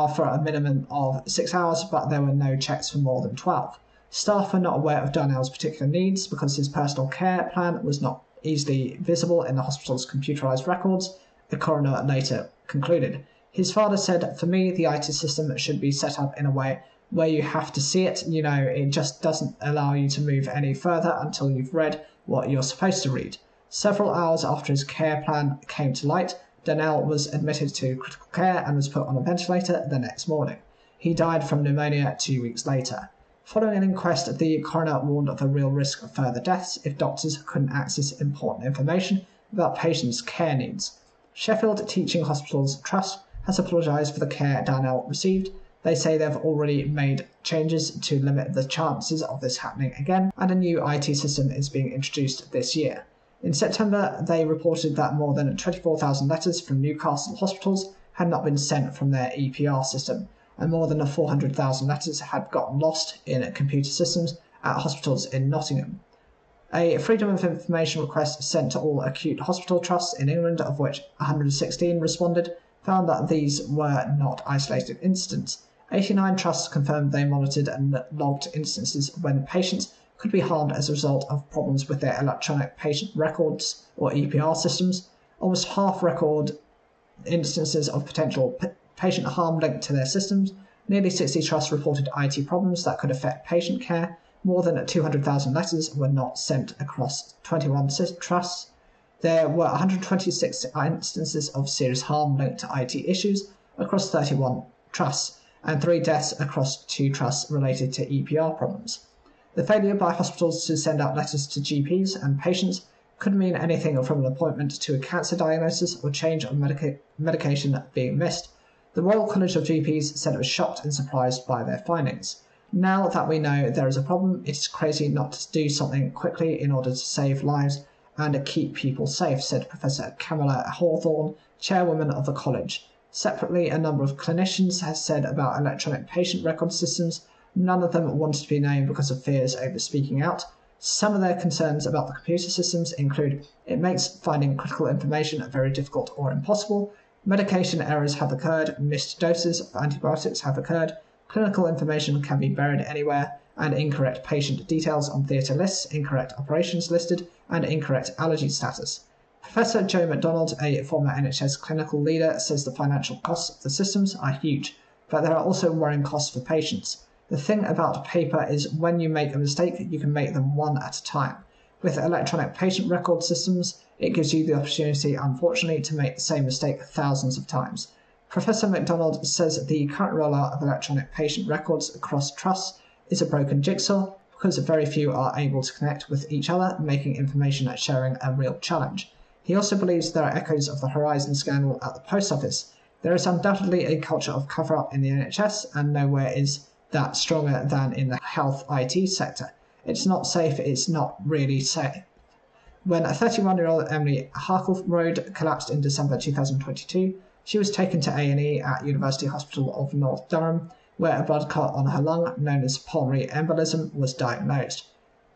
for a minimum of 6 hours, but there were no checks for more than 12. Staff were not aware of Darnell's particular needs because his personal care plan was not easily visible in the hospital's computerized records, the coroner later concluded. His father said, "For me, the IT system should be set up in a way where you have to see it. It just doesn't allow you to move any further until you've read what you're supposed to read." Several hours after his care plan came to light, Darnell was admitted to critical care and was put on a ventilator the next morning. He died from pneumonia 2 weeks later. Following an inquest, the coroner warned of a real risk of further deaths if doctors couldn't access important information about patients' care needs. Sheffield Teaching Hospitals Trust has apologised for the care Darnell received. They say they've already made changes to limit the chances of this happening again, and a new IT system is being introduced this year. In September, they reported that more than 24,000 letters from Newcastle hospitals had not been sent from their EPR system, and more than 400,000 letters had gotten lost in computer systems at hospitals in Nottingham. A Freedom of Information request sent to all acute hospital trusts in England, of which 116 responded, found that these were not isolated incidents. 89 trusts confirmed they monitored and logged instances when patients could be harmed as a result of problems with their electronic patient records or EPR systems. Almost half record instances of potential patient harm linked to their systems. Nearly 60 trusts reported IT problems that could affect patient care. More than 200,000 letters were not sent across 21 trusts. There were 126 instances of serious harm linked to IT issues across 31 trusts, and 3 deaths across 2 trusts related to EPR problems. The failure by hospitals to send out letters to GPs and patients could mean anything from an appointment to a cancer diagnosis or change of medication being missed. The Royal College of GPs said it was shocked and surprised by their findings. "Now that we know there is a problem, it is crazy not to do something quickly in order to save lives and keep people safe," said Professor Camilla Hawthorne, chairwoman of the college. Separately, a number of clinicians has said about electronic patient record systems. None of them wanted to be named because of fears over speaking out. Some of their concerns about the computer systems include it makes finding critical information very difficult or impossible, medication errors have occurred, missed doses of antibiotics have occurred, clinical information can be buried anywhere, and incorrect patient details on theatre lists, incorrect operations listed, and incorrect allergy status. Professor Joe MacDonald, a former NHS clinical leader, says the financial costs of the systems are huge, but there are also worrying costs for patients. The thing about paper is when you make a mistake, you can make them one at a time. With electronic patient record systems, it gives you the opportunity, unfortunately, to make the same mistake thousands of times. Professor MacDonald says the current rollout of electronic patient records across trusts is a broken jigsaw because very few are able to connect with each other, making information sharing a real challenge. He also believes there are echoes of the Horizon scandal at the post office. There is undoubtedly a culture of cover-up in the NHS, and nowhere is that stronger than in the health IT sector. It's not safe, it's not really safe. When 31-year-old Emily Harkleroad collapsed in December 2022, she was taken to A&E at University Hospital of North Durham, where a blood clot on her lung, known as pulmonary embolism, was diagnosed.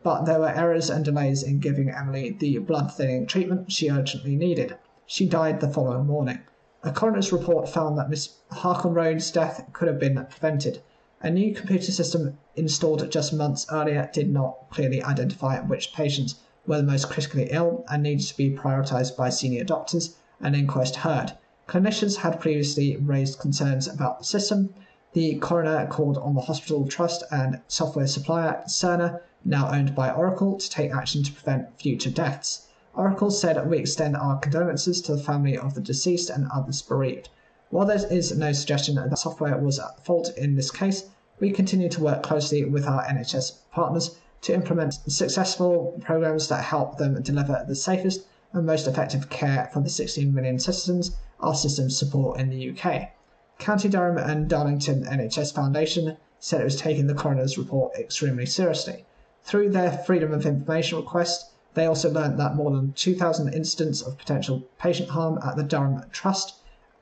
But there were errors and delays in giving Emily the blood-thinning treatment she urgently needed. She died the following morning. A coroner's report found that Miss Harkleroad's death could have been prevented. A new computer system installed just months earlier did not clearly identify which patients were the most critically ill and needed to be prioritised by senior doctors, an inquest heard. Clinicians had previously raised concerns about the system. The coroner called on the hospital trust and software supplier Cerner, now owned by Oracle, to take action to prevent future deaths. Oracle said, "We extend our condolences to the family of the deceased and others bereaved. While there is no suggestion that software was at fault in this case, we continue to work closely with our NHS partners to implement successful programs that help them deliver the safest and most effective care for the 16 million citizens our systems support in the UK." County Durham and Darlington NHS Foundation said it was taking the coroner's report extremely seriously. Through their Freedom of Information request, They also learned that more than 2,000 incidents of potential patient harm at the Durham Trust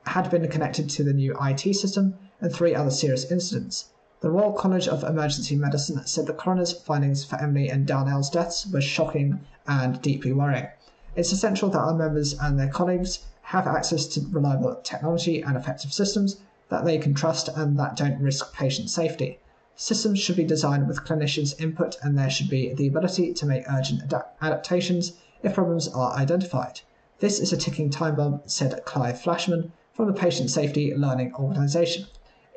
had been connected to the new IT system, and 3 other serious incidents. The Royal College of Emergency Medicine said the coroner's findings for Emily and Darnell's deaths were shocking and deeply worrying. It's essential that our members and their colleagues have access to reliable technology and effective systems that they can trust and that don't risk patient safety. Systems should be designed with clinicians' input, and there should be the ability to make urgent adaptations if problems are identified. This is a ticking time bomb, said Clive Flashman from the Patient Safety Learning Organisation.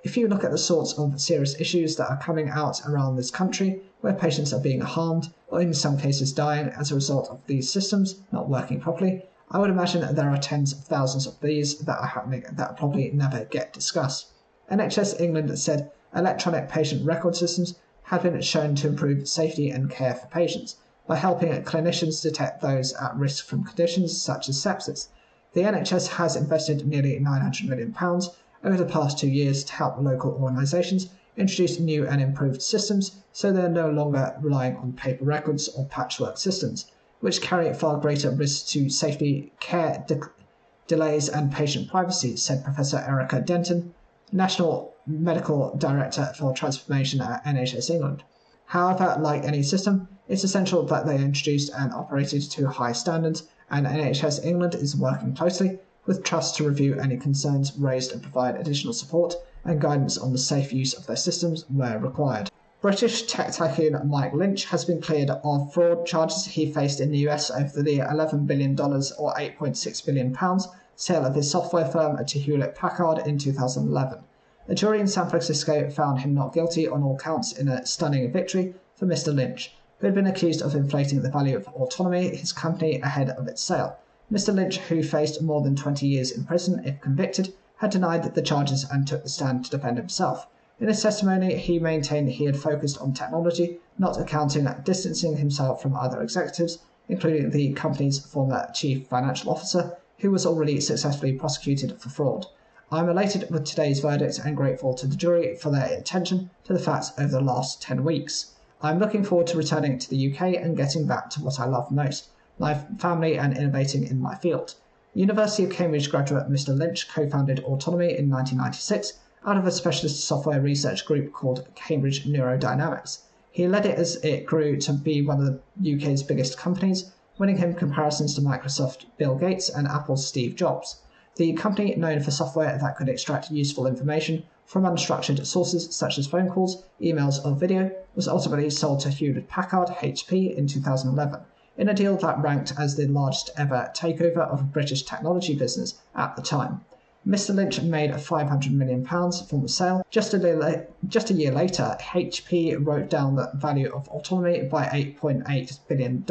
If you look at the sorts of serious issues that are coming out around this country, where patients are being harmed, or in some cases dying as a result of these systems not working properly, I would imagine that there are tens of thousands of these that are happening that probably never get discussed. NHS England said electronic patient record systems have been shown to improve safety and care for patients by helping clinicians detect those at risk from conditions such as sepsis. The NHS has invested nearly £900 million over the past 2 years to help local organisations introduce new and improved systems so they're no longer relying on paper records or patchwork systems, which carry far greater risks to safety, care delays and patient privacy, said Professor Erica Denton, National Medical Director for Transformation at NHS England. However, like any system, it's essential that they are introduced and operated to high standards, and NHS England is working closely with trusts to review any concerns raised and provide additional support and guidance on the safe use of their systems where required. British tech tycoon Mike Lynch has been cleared of fraud charges he faced in the US over the $11 billion or £8.6 billion sale of his software firm to Hewlett-Packard in 2011. A jury in San Francisco found him not guilty on all counts in a stunning victory for Mr. Lynch, who had been accused of inflating the value of Autonomy, his company, ahead of its sale. Mr. Lynch, who faced more than 20 years in prison if convicted, had denied the charges and took the stand to defend himself. In his testimony, he maintained he had focused on technology, not accounting, distancing himself from other executives, including the company's former chief financial officer, who was already successfully prosecuted for fraud. I'm elated with today's verdict and grateful to the jury for their attention to the facts over the last 10 weeks. I'm looking forward to returning to the UK and getting back to what I love most, my family and innovating in my field. University of Cambridge graduate Mr. Lynch co-founded Autonomy in 1996 out of a specialist software research group called Cambridge Neurodynamics. He led it as it grew to be one of the UK's biggest companies, winning him comparisons to Microsoft Bill Gates and Apple's Steve Jobs. The company, known for software that could extract useful information from unstructured sources such as phone calls, emails, or video, was ultimately sold to Hewlett-Packard (HP) in 2011, in a deal that ranked as the largest ever takeover of a British technology business at the time. Mr. Lynch made £500 million from the sale. Just a year later, HP wrote down the value of Autonomy by $8.8 billion.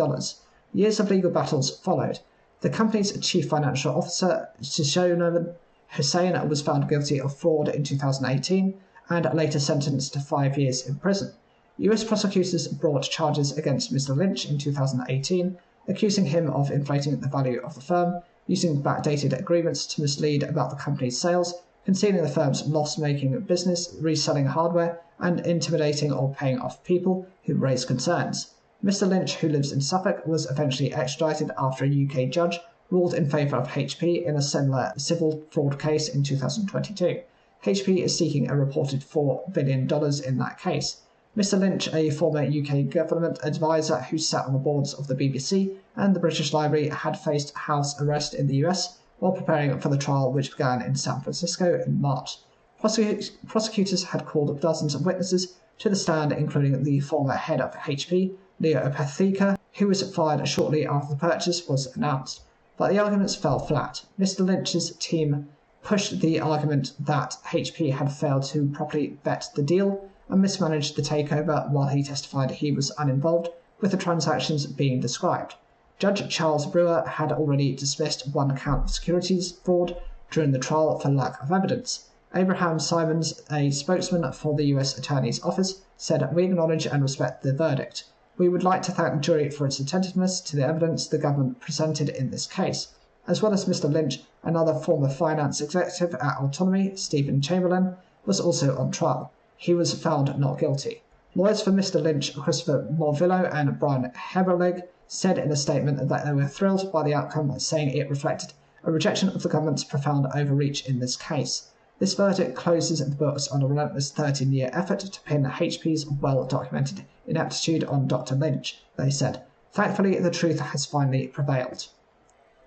Years of legal battles followed. The company's chief financial officer, Shoshone Hussain, was found guilty of fraud in 2018 and later sentenced to 5 years in prison. US prosecutors brought charges against Mr. Lynch in 2018, accusing him of inflating the value of the firm, using backdated agreements to mislead about the company's sales, concealing the firm's loss-making business, reselling hardware, and intimidating or paying off people who raised concerns. Mr. Lynch, who lives in Suffolk, was eventually extradited after a UK judge ruled in favour of HP in a similar civil fraud case in 2022. HP is seeking a reported $4 billion in that case. Mr. Lynch, a former UK government advisor who sat on the boards of the BBC and the British Library, had faced house arrest in the US while preparing for the trial which began in San Francisco in March. Prosecutors had called dozens of witnesses to the stand, including the former head of HP, Leo Opathika, who was fired shortly after the purchase was announced. But the arguments fell flat. Mr. Lynch's team pushed the argument that HP had failed to properly vet the deal and mismanaged the takeover, while he testified he was uninvolved with the transactions being described. Judge Charles Brewer had already dismissed one count of securities fraud during the trial for lack of evidence. Abraham Simons, a spokesman for the US Attorney's Office, said, "We acknowledge and respect the verdict. We would like to thank the jury for its attentiveness to the evidence the government presented in this case." As well as Mr. Lynch, another former finance executive at Autonomy, Stephen Chamberlain, was also on trial. He was found not guilty. Lawyers for Mr. Lynch, Christopher Morvillo and Brian Heberleg, said in a statement that they were thrilled by the outcome, saying it reflected a rejection of the government's profound overreach in this case. This verdict closes the books on a relentless 13-year effort to pin HP's well-documented ineptitude on Dr. Lynch, they said. Thankfully, the truth has finally prevailed.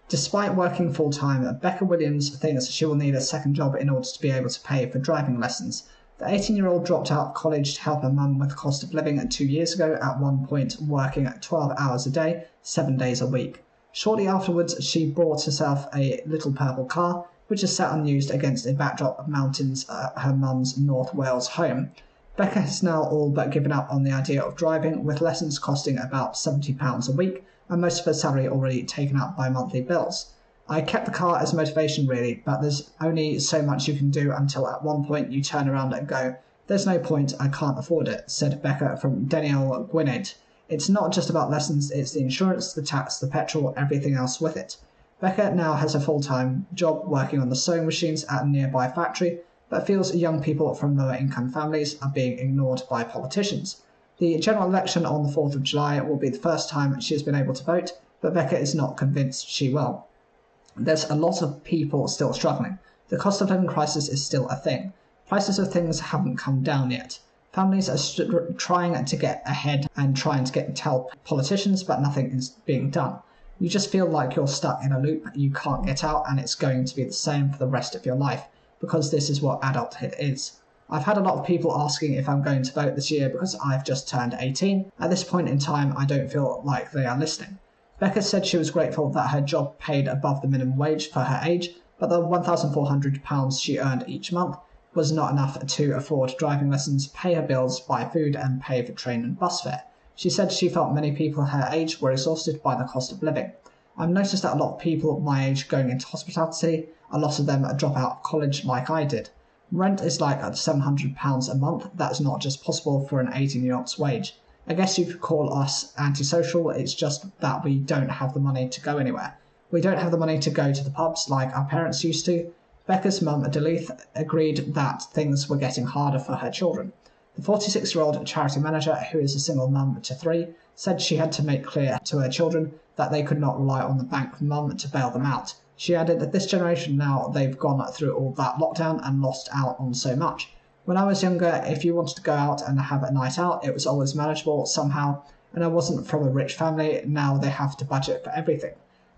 Despite working full-time, Becca Williams thinks she will need a second job in order to be able to pay for driving lessons. The 18-year-old dropped out of college to help her mum with the cost of living 2 years ago, at one point working 12 hours a day, 7 days a week. Shortly afterwards, she bought herself a little purple car, which is sat unused against a backdrop of mountains at her mum's North Wales home. Becca has now all but given up on the idea of driving, with lessons costing about £70 a week, and most of her salary already taken up by monthly bills. I kept the car as motivation really, but there's only so much you can do until at one point you turn around and go, "There's no point, I can't afford it," said Becca from Daniel Gwinnett. It's not just about lessons, it's the insurance, the tax, the petrol, everything else with it. Becca now has a full-time job working on the sewing machines at a nearby factory, but feels young people from lower-income families are being ignored by politicians. The general election on the 4th of July will be the first time she has been able to vote, but Becca is not convinced she will. There's a lot of people still struggling. The cost of living crisis is still a thing. Prices of things haven't come down yet. Families are trying to get ahead and trying to tell politicians, but nothing is being done. You just feel like you're stuck in a loop, you can't get out, and it's going to be the same for the rest of your life, because this is what adulthood is. I've had a lot of people asking if I'm going to vote this year because I've just turned 18. At this point in time, I don't feel like they are listening. Becca said she was grateful that her job paid above the minimum wage for her age, but the £1,400 she earned each month was not enough to afford driving lessons, pay her bills, buy food, and pay for train and bus fare. She said she felt many people her age were exhausted by the cost of living. I've noticed that a lot of people my age going into hospitality, a lot of them drop out of college like I did. Rent is like at £700 a month. That's not just possible for an 18-year-old's wage. I guess you could call us antisocial, it's just that we don't have the money to go anywhere. We don't have the money to go to the pubs like our parents used to. Becca's mum, Delith, agreed that things were getting harder for her children. The 46-year-old charity manager, who is a single mum to 3, said she had to make clear to her children that they could not rely on the bank mum to bail them out. She added that this generation now, they've gone through all that lockdown and lost out on so much. When I was younger, if you wanted to go out and have a night out, it was always manageable somehow, and I wasn't from a rich family. Now they have to budget for everything.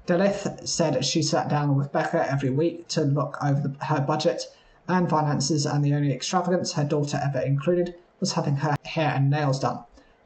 Delith said she sat down with Becca every week to look over her budget and finances, and the only extravagance her daughter ever included was having her hair and nails done.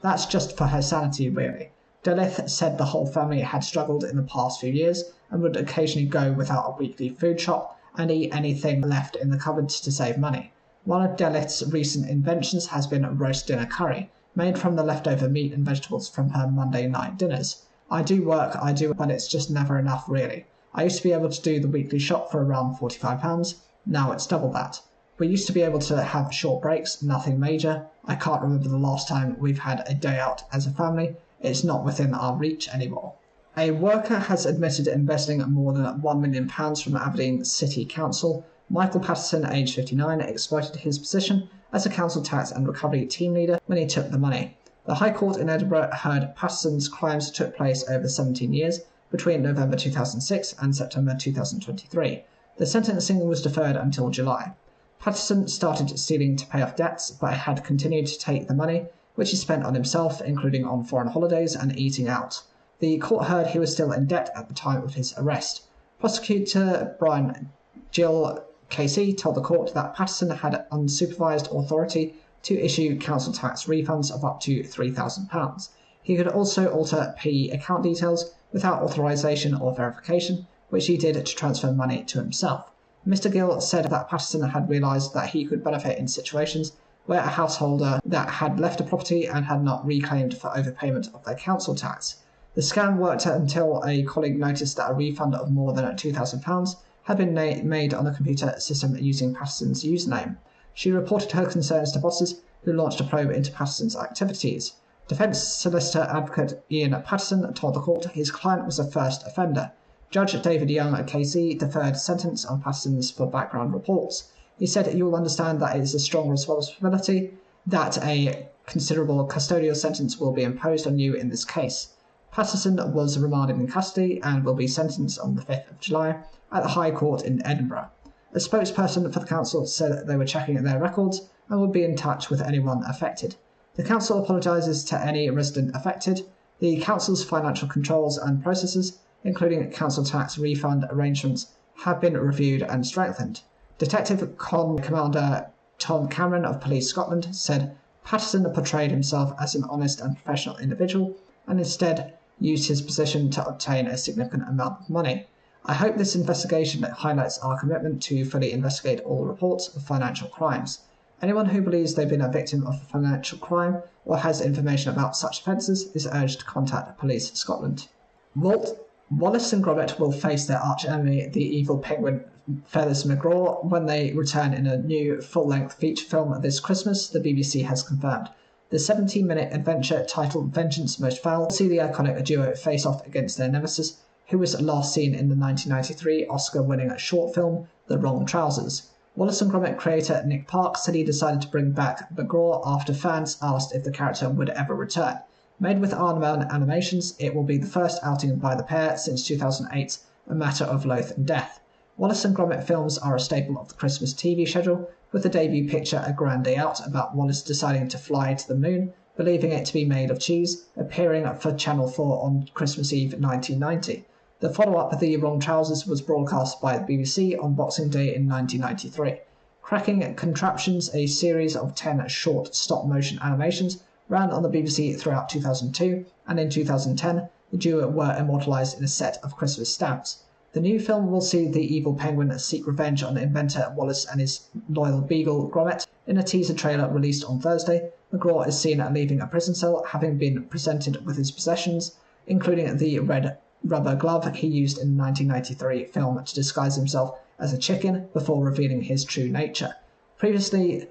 That's just for her sanity, really. Delith said the whole family had struggled in the past few years and would occasionally go without a weekly food shop and eat anything left in the cupboards to save money. One of Delith's recent inventions has been a roast dinner curry, made from the leftover meat and vegetables from her Monday night dinners. I do, but it's just never enough, really. I used to be able to do the weekly shop for around £45, now it's double that. We used to be able to have short breaks, nothing major. I can't remember the last time we've had a day out as a family. It's not within our reach anymore. A worker has admitted investing more than £1 million from Aberdeen City Council. Michael Patterson, aged 59, exploited his position as a council tax and recovery team leader when he took the money. The High Court in Edinburgh heard Patterson's crimes took place over 17 years, between November 2006 and September 2023. The sentencing was deferred until July. Patterson started stealing to pay off debts, but had continued to take the money, which he spent on himself, including on foreign holidays and eating out. The court heard he was still in debt at the time of his arrest. Prosecutor Brian Gill KC told the court that Patterson had unsupervised authority to issue council tax refunds of up to £3,000. He could also alter payee account details without authorisation or verification, which he did to transfer money to himself. Mr. Gill said that Patterson had realised that he could benefit in situations where a householder that had left a property and had not reclaimed for overpayment of their council tax. The scam worked until a colleague noticed that a refund of more than £2,000 had been made on the computer system using Patterson's username. She reported her concerns to bosses, who launched a probe into Patterson's activities. Defence solicitor advocate Ian Patterson told the court his client was a first offender. Judge David Young at KC deferred sentence on Patterson's for background reports. He said, "You'll understand that it is a strong responsibility that a considerable custodial sentence will be imposed on you in this case. Patterson was remanded in custody and will be sentenced on the 5th of July at the High Court in Edinburgh. A spokesperson for the council said that they were checking their records and would be in touch with anyone affected. The council apologises to any resident affected. The council's financial controls and processes, including council tax refund arrangements, have been reviewed and strengthened. Detective Commander Tom Cameron of Police Scotland said Patterson portrayed himself as an honest and professional individual and instead used his position to obtain a significant amount of money. I hope this investigation highlights our commitment to fully investigate all reports of financial crimes. Anyone who believes they've been a victim of a financial crime or has information about such offences is urged to contact Police Scotland. Wallace and Gromit will face their arch-enemy, the evil penguin Feathers McGraw, when they return in a new full-length feature film this Christmas, the BBC has confirmed. The 17-minute adventure titled Vengeance Most Foul will see the iconic duo face off against their nemesis, who was last seen in the 1993 Oscar-winning short film The Wrong Trousers. Wallace and Gromit creator Nick Park said he decided to bring back McGraw after fans asked if the character would ever return. Made with Aardman Animations, it will be the first outing by the pair since 2008's A Matter of Loath and Death. Wallace and Gromit films are a staple of the Christmas TV schedule, with the debut picture A Grand Day Out about Wallace deciding to fly to the moon, believing it to be made of cheese, appearing for Channel 4 on Christmas Eve 1990. The follow-up, The Wrong Trousers, was broadcast by the BBC on Boxing Day in 1993. Cracking Contraptions, a series of 10 short stop-motion animations, ran on the BBC throughout 2002, and in 2010, the duo were immortalised in a set of Christmas stamps. The new film will see the evil penguin seek revenge on inventor Wallace and his loyal beagle Gromit. In a teaser trailer released on Thursday, McGraw is seen leaving a prison cell, having been presented with his possessions, including the red rubber glove he used in the 1993 film to disguise himself as a chicken before revealing his true nature. Previously,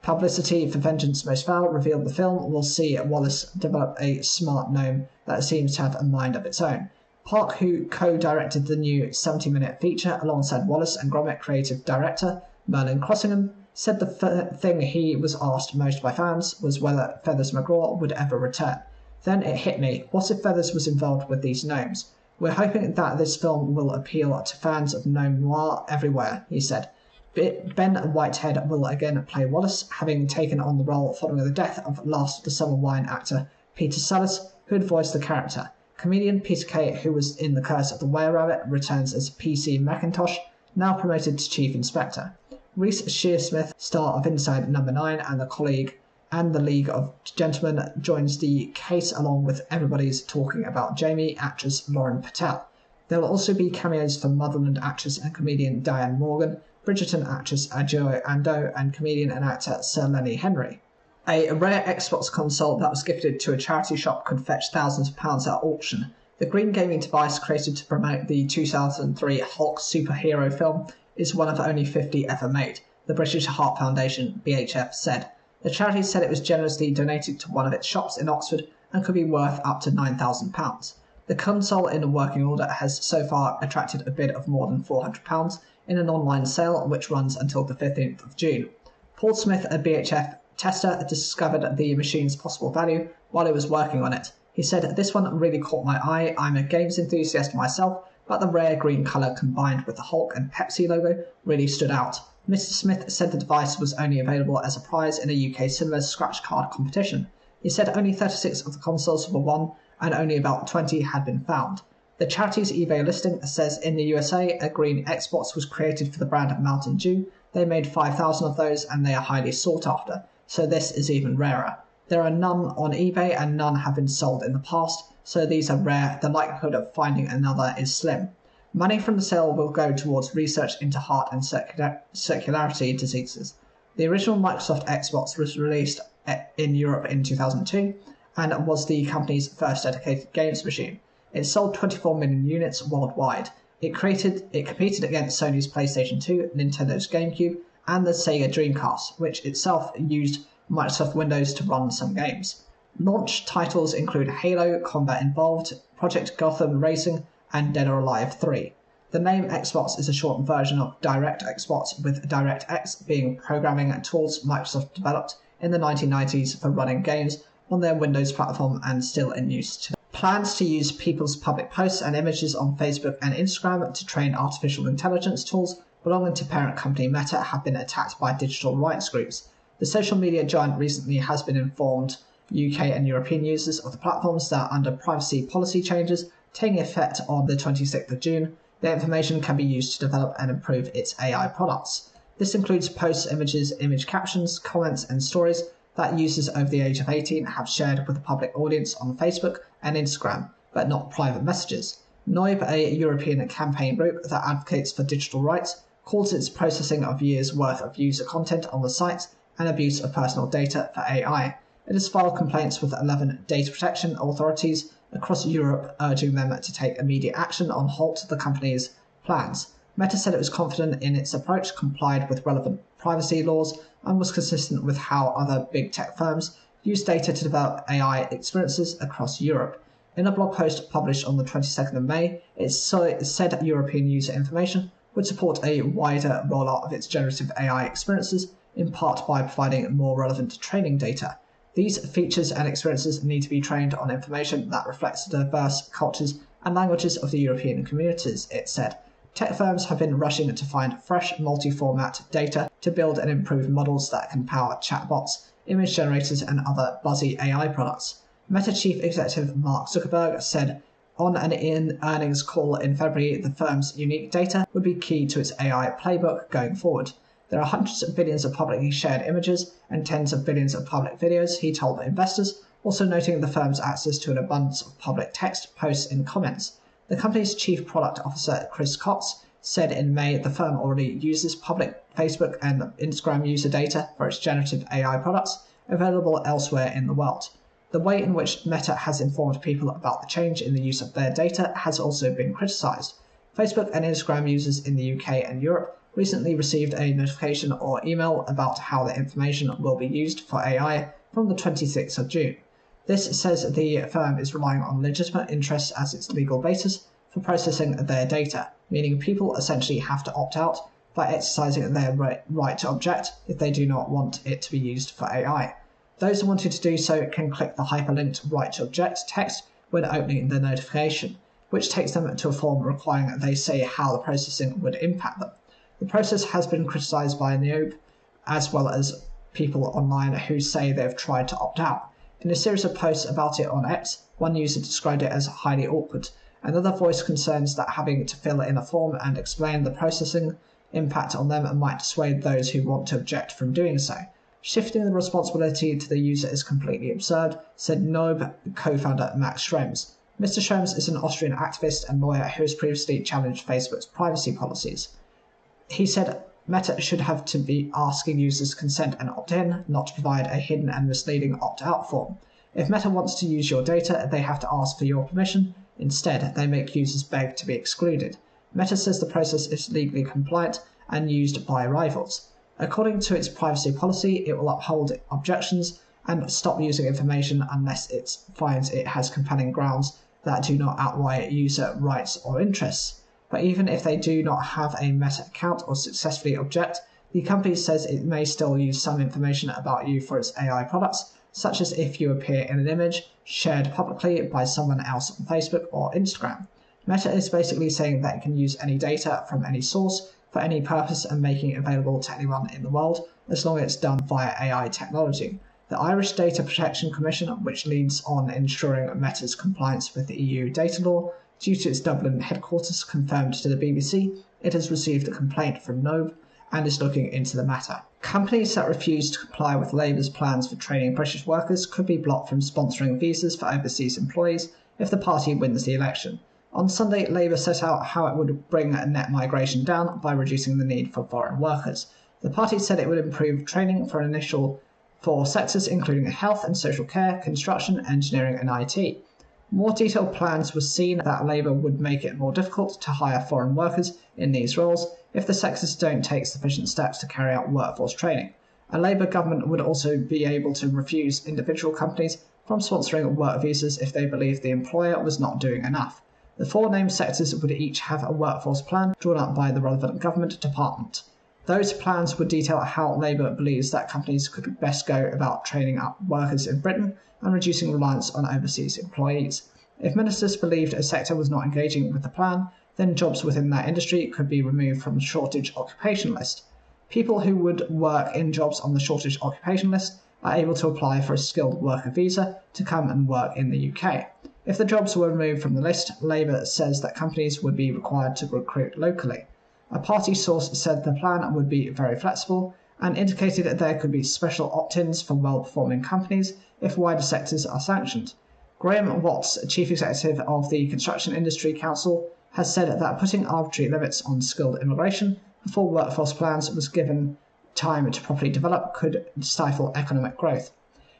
publicity for Vengeance Most Foul revealed the film will see Wallace develop a smart gnome that seems to have a mind of its own. Park, who co-directed the new 70-minute feature alongside Wallace and Gromit creative director Merlin Crossingham, said the thing he was asked most by fans was whether Feathers McGraw would ever return. Then it hit me, what if Feathers was involved with these gnomes? We're hoping that this film will appeal to fans of gnome noir everywhere, he said. Ben Whitehead will again play Wallace, having taken on the role following the death of Last of the Summer Wine actor Peter Sellers, who had voiced the character. Comedian Peter Kay, who was in The Curse of the Were-Rabbit, returns as PC McIntosh, now promoted to Chief Inspector. Reece Shearsmith, star of Inside Number 9 and The Colleague and The League of Gentlemen, joins the case along with everybody's talking about Jamie, actress Lauren Patel. There will also be cameos from Motherland actress and comedian Diane Morgan, Bridgerton actress Adjoa Andoh, and comedian and actor Sir Lenny Henry. A rare Xbox console that was gifted to a charity shop could fetch thousands of pounds at auction. The green gaming device created to promote the 2003 Hulk superhero film is one of only 50 ever made, the British Heart Foundation (BHF) said. The charity said it was generously donated to one of its shops in Oxford and could be worth up to £9,000. The console in working order has so far attracted a bid of more than £400 in an online sale which runs until the 15th of June. Paul Smith, a BHF tester, discovered the machine's possible value while he was working on it. He said, "This one really caught my eye. I'm a games enthusiast myself, but the rare green colour combined with the Hulk and Pepsi logo really stood out." Mr. Smith said the device was only available as a prize in a UK cinema scratch card competition. He said only 36 of the consoles were won and only about 20 had been found. The charity's eBay listing says in the USA, a green Xbox was created for the brand Mountain Dew. They made 5,000 of those and they are highly sought after, so this is even rarer. There are none on eBay and none have been sold in the past, so these are rare. The likelihood of finding another is slim. Money from the sale will go towards research into heart and circularity diseases. The original Microsoft Xbox was released in Europe in 2002 and was the company's first dedicated games machine. It sold 24 million units worldwide. It competed against Sony's PlayStation 2, Nintendo's GameCube, and the Sega Dreamcast, which itself used Microsoft Windows to run some games. Launch titles include Halo Combat Involved, Project Gotham Racing, and Dead or Alive 3. The name Xbox is a shortened version of DirectXbox, with DirectX being programming tools Microsoft developed in the 1990s for running games on their Windows platform and still in use today. Plans to use people's public posts and images on Facebook and Instagram to train artificial intelligence tools belonging to parent company Meta have been attacked by digital rights groups. The social media giant recently has been informed UK and European users of the platforms that, under privacy policy changes taking effect on the 26th of June, their information can be used to develop and improve its AI products. This includes posts, images, image captions, comments, and stories that users over the age of 18 have shared with the public audience on Facebook and Instagram, but not private messages. NOIB, a European campaign group that advocates for digital rights, calls its processing of years' worth of user content on the sites and abuse of personal data for AI. It has filed complaints with 11 data protection authorities across Europe, urging them to take immediate action on halt the company's plans. Meta said it was confident in its approach, complied with relevant privacy laws, and was consistent with how other big tech firms use data to develop AI experiences across Europe. In a blog post published on the 22nd of May, it said European user information would support a wider rollout of its generative AI experiences, in part by providing more relevant training data. These features and experiences need to be trained on information that reflects the diverse cultures and languages of the European communities, it said. Tech firms have been rushing to find fresh, multi-format data to build and improve models that can power chatbots, image generators, and other buzzy AI products. Meta chief executive Mark Zuckerberg said on an earnings call in February the firm's unique data would be key to its AI playbook going forward. There are hundreds of billions of publicly shared images and tens of billions of public videos, he told investors, also noting the firm's access to an abundance of public text, posts, and comments. The company's chief product officer, Chris Cox, said in May the firm already uses public Facebook and Instagram user data for its generative AI products available elsewhere in the world. The way in which Meta has informed people about the change in the use of their data has also been criticised. Facebook and Instagram users in the UK and Europe recently received a notification or email about how their information will be used for AI from the 26th of June. This says the firm is relying on legitimate interests as its legal basis for processing their data, meaning people essentially have to opt out by exercising their right to object if they do not want it to be used for AI. Those wanting to do so can click the hyperlinked right to object text when opening the notification, which takes them to a form requiring they say how the processing would impact them. The process has been criticised by NOIB, as well as people online who say they've tried to opt out. In a series of posts about it on X, one user described it as highly awkward. Another voiced concerns that having to fill in a form and explain the processing impact on them might dissuade those who want to object from doing so. Shifting the responsibility to the user is completely absurd, said NOIB co-founder Max Schrems. Mr. Schrems is an Austrian activist and lawyer who has previously challenged Facebook's privacy policies. He said Meta should have to be asking users consent and opt-in, not to provide a hidden and misleading opt-out form. If Meta wants to use your data, they have to ask for your permission. Instead, they make users beg to be excluded. Meta says the process is legally compliant and used by rivals. According to its privacy policy, it will uphold objections and stop using information unless it finds it has compelling grounds that do not outweigh user rights or interests. But even if they do not have a Meta account or successfully object, the company says it may still use some information about you for its AI products, such as if you appear in an image shared publicly by someone else on Facebook or Instagram. Meta is basically saying that it can use any data from any source for any purpose and making it available to anyone in the world, as long as it's done via AI technology. The Irish Data Protection Commission, which leads on ensuring Meta's compliance with the EU data law, due to its Dublin headquarters, confirmed to the BBC it has received a complaint from NOIB and is looking into the matter. Companies that refuse to comply with Labour's plans for training British workers could be blocked from sponsoring visas for overseas employees if the party wins the election. On Sunday, Labour set out how it would bring net migration down by reducing the need for foreign workers. The party said it would improve training for initial four sectors including health and social care, construction, engineering and IT. More detailed plans were seen that Labour would make it more difficult to hire foreign workers in these roles if the sectors don't take sufficient steps to carry out workforce training. A Labour government would also be able to refuse individual companies from sponsoring work visas if they believed the employer was not doing enough. The four named sectors would each have a workforce plan drawn up by the relevant government department. Those plans would detail how Labour believes that companies could best go about training up workers in Britain and reducing reliance on overseas employees. If ministers believed a sector was not engaging with the plan, then jobs within that industry could be removed from the shortage occupation list. People who would work in jobs on the shortage occupation list are able to apply for a skilled worker visa to come and work in the UK. If the jobs were removed from the list, Labour says that companies would be required to recruit locally. A party source said the plan would be very flexible and indicated that there could be special opt-ins for well-performing companies if wider sectors are sanctioned. Graham Watts, chief executive of the Construction Industry Council, has said that putting arbitrary limits on skilled immigration before workforce plans was given time to properly develop could stifle economic growth.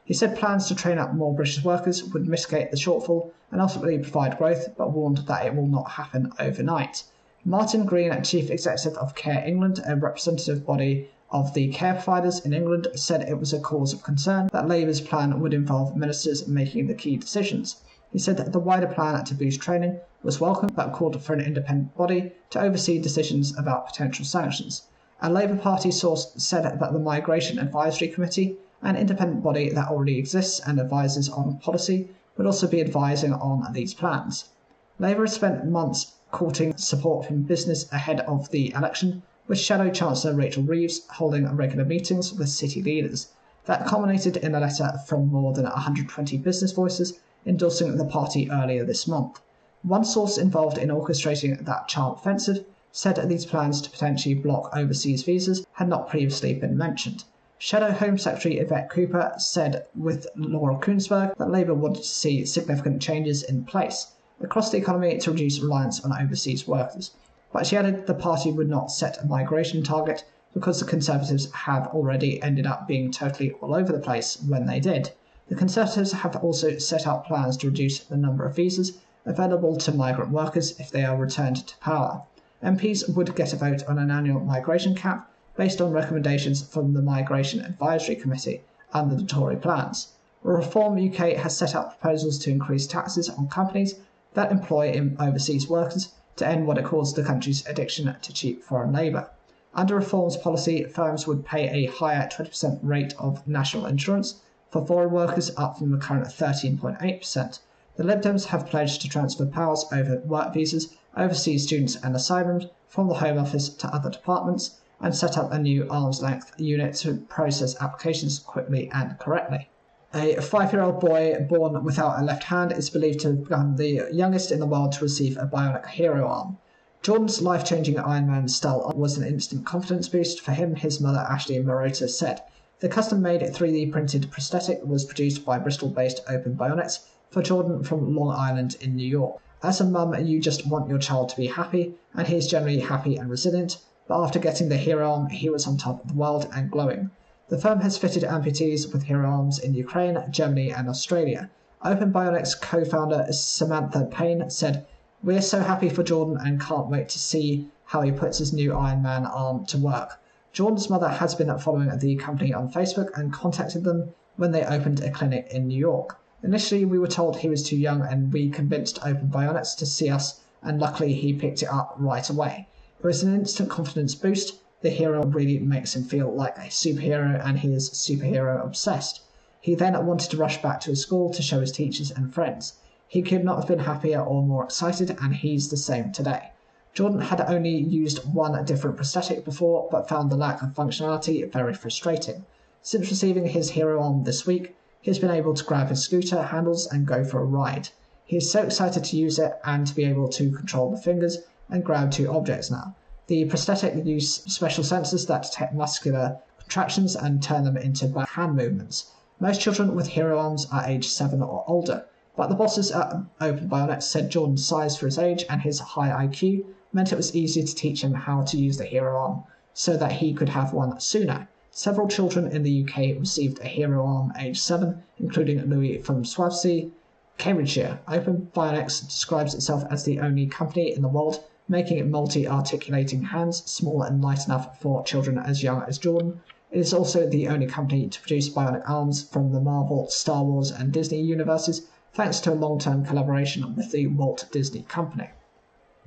He said plans to train up more British workers would mitigate the shortfall and ultimately provide growth, but warned that it will not happen overnight. Martin Green, chief executive of Care England, a representative body of the care providers in England, said it was a cause of concern that Labour's plan would involve ministers making the key decisions. He said that the wider plan to boost training was welcome, but called for an independent body to oversee decisions about potential sanctions. A Labour Party source said that the Migration Advisory Committee, an independent body that already exists and advises on policy, would also be advising on these plans. Labour has spent months courting support from business ahead of the election, with Shadow Chancellor Rachel Reeves holding regular meetings with city leaders. That culminated in a letter from more than 120 business voices endorsing the party earlier this month. One source involved in orchestrating that charm offensive said that these plans to potentially block overseas visas had not previously been mentioned. Shadow Home Secretary Yvette Cooper said with Laura Kuenssberg that Labour wanted to see significant changes in place across the economy to reduce reliance on overseas workers. But she added the party would not set a migration target because the Conservatives have already ended up being totally all over the place when they did. The Conservatives have also set out plans to reduce the number of visas available to migrant workers if they are returned to power. MPs would get a vote on an annual migration cap based on recommendations from the Migration Advisory Committee under the Tory plans. Reform UK has set out proposals to increase taxes on companies that employ overseas workers to end what it calls the country's addiction to cheap foreign labour. Under Reform's policy, firms would pay a higher 20% rate of national insurance for foreign workers, up from the current 13.8%. The Lib Dems have pledged to transfer powers over work visas, overseas students and asylums from the Home Office to other departments, and set up a new arm's-length unit to process applications quickly and correctly. A 5-year-old boy born without a left hand is believed to have become the youngest in the world to receive a bionic hero arm. Jordan's life-changing Ironman style arm was an instant confidence boost for him, his mother Ashley Morota said. The custom-made 3D-printed prosthetic was produced by Bristol-based Open Bionics for Jordan from Long Island in New York. As a mum, you just want your child to be happy, and he is generally happy and resilient, but after getting the hero arm, he was on top of the world and glowing. The firm has fitted amputees with hero arms in Ukraine, Germany and Australia. Open Bionics co-founder Samantha Payne said, "We're so happy for Jordan and can't wait to see how he puts his new Iron Man arm to work." Jordan's mother has been following the company on Facebook and contacted them when they opened a clinic in New York. "Initially, we were told he was too young and we convinced Open Bionics to see us, and luckily he picked it up right away. It was an instant confidence boost. The hero really makes him feel like a superhero and he is superhero obsessed. He then wanted to rush back to his school to show his teachers and friends. He could not have been happier or more excited, and he's the same today." Jordan had only used one different prosthetic before, but found the lack of functionality very frustrating. Since receiving his hero arm this week, he has been able to grab his scooter handles and go for a ride. He is so excited to use it and to be able to control the fingers and grab two objects now. The prosthetic uses special sensors that detect muscular contractions and turn them into hand movements. Most children with hero arms are age 7 or older, but the bosses at Open Bionics said Jordan's size for his age and his high IQ meant it was easier to teach him how to use the hero arm, so that he could have one sooner. Several children in the UK received a hero arm age 7, including Louis from Swansea, Cambridgeshire. Open Bionics describes itself as the only company in the world making it multi-articulating hands small and light enough for children as young as Jordan. It is also the only company to produce bionic arms from the Marvel, Star Wars and Disney universes, thanks to a long-term collaboration with the Walt Disney Company.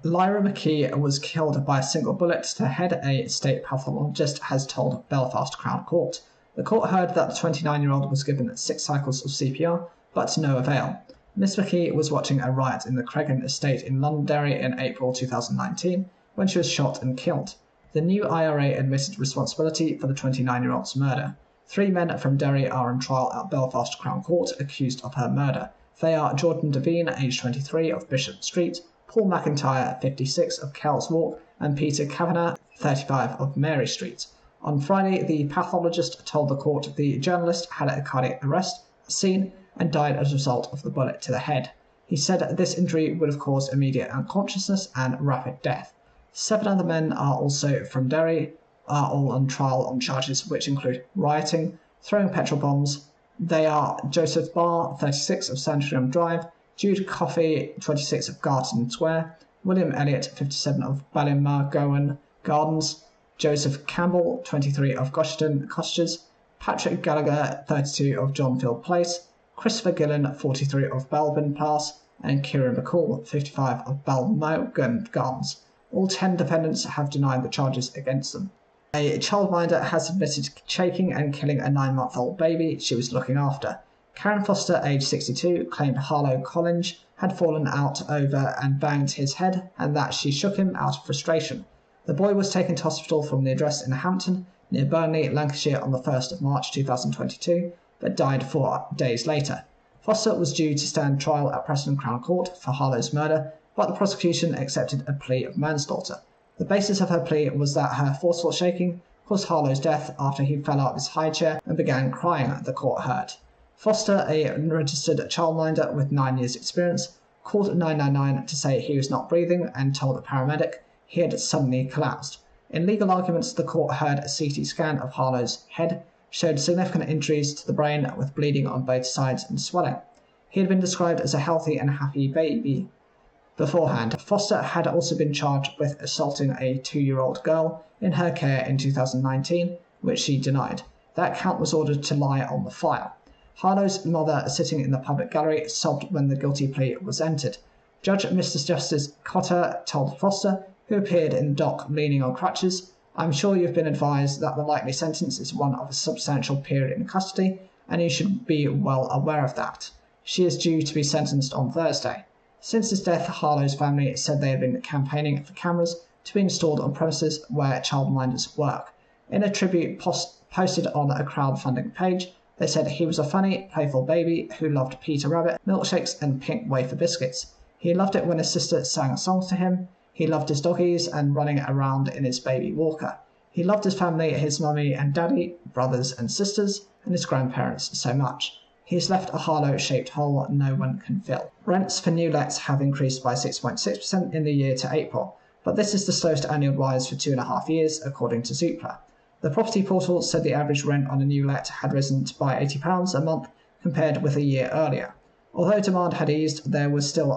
Lyra McKee was killed by a single bullet to the head, a state pathologist has told Belfast Crown Court. The court heard that the 29-year-old was given 6 cycles of CPR, but to no avail. Miss McKee was watching a riot in the Cregan estate in Londonderry in April 2019 when she was shot and killed. The new IRA admitted responsibility for the 29-year-old's murder. 3 men from Derry are on trial at Belfast Crown Court accused of her murder. They are Jordan Devine, aged 23, of Bishop Street, Paul McIntyre, 56, of Kells Walk, and Peter Kavanagh, 35, of Mary Street. On Friday, the pathologist told the court the journalist had a cardiac arrest scene and died as a result of the bullet to the head. He said this injury would have caused immediate unconsciousness and rapid death. 7 other men are also from Derry, are all on trial on charges which include rioting, throwing petrol bombs. They are Joseph Barr, 36, of Sandringham Drive, Jude Coffey, 26, of Garton Square, William Elliott, 57, of Ballinmargowan Gardens, Joseph Campbell, 23, of Gosherton Cottages, Patrick Gallagher, 32, of Johnfield Place, Christopher Gillen, 43, of Balbin Pass, and Kieran McCall, 55, of Balmogan Gardens. All 10 defendants have denied the charges against them. A childminder has admitted shaking and killing a 9-month-old baby she was looking after. Karen Foster, aged 62, claimed Harlow Collins had fallen out over and banged his head and that she shook him out of frustration. The boy was taken to hospital from the address in Hampton, near Burnley, Lancashire on the 1st of March 2022, but died 4 days later. Foster was due to stand trial at Preston Crown Court for Harlow's murder, but the prosecution accepted a plea of manslaughter. The basis of her plea was that her forceful shaking caused Harlow's death after he fell out of his high chair and began crying, the court heard. Foster, a registered childminder with 9 years' experience, called 999 to say he was not breathing and told a paramedic he had suddenly collapsed. In legal arguments, the court heard a CT scan of Harlow's head showed significant injuries to the brain with bleeding on both sides and swelling. He had been described as a healthy and happy baby beforehand. Foster had also been charged with assaulting a 2-year-old girl in her care in 2019, which she denied. That count was ordered to lie on the file. Harlow's mother, sitting in the public gallery, sobbed when the guilty plea was entered. Judge Mr. Justice Cotter told Foster, who appeared in the dock leaning on crutches, "I'm sure you've been advised that the likely sentence is one of a substantial period in custody, and you should be well aware of that. She is due to be sentenced on Thursday." Since his death, Harlow's family said they had been campaigning for cameras to be installed on premises where childminders work. In a tribute posted on a crowdfunding page, they said he was a funny, playful baby who loved Peter Rabbit, milkshakes and pink wafer biscuits. He loved it when his sister sang songs to him. He loved his doggies and running around in his baby walker. He loved his family, his mummy and daddy, brothers and sisters, and his grandparents so much. He has left a Harlow-shaped hole no one can fill. Rents for new lets have increased by 6.6% in the year to April, but this is the slowest annual rise for 2.5 years, according to Zoopla. The property portal said the average rent on a new let had risen by £80 a month compared with a year earlier. Although demand had eased, there was still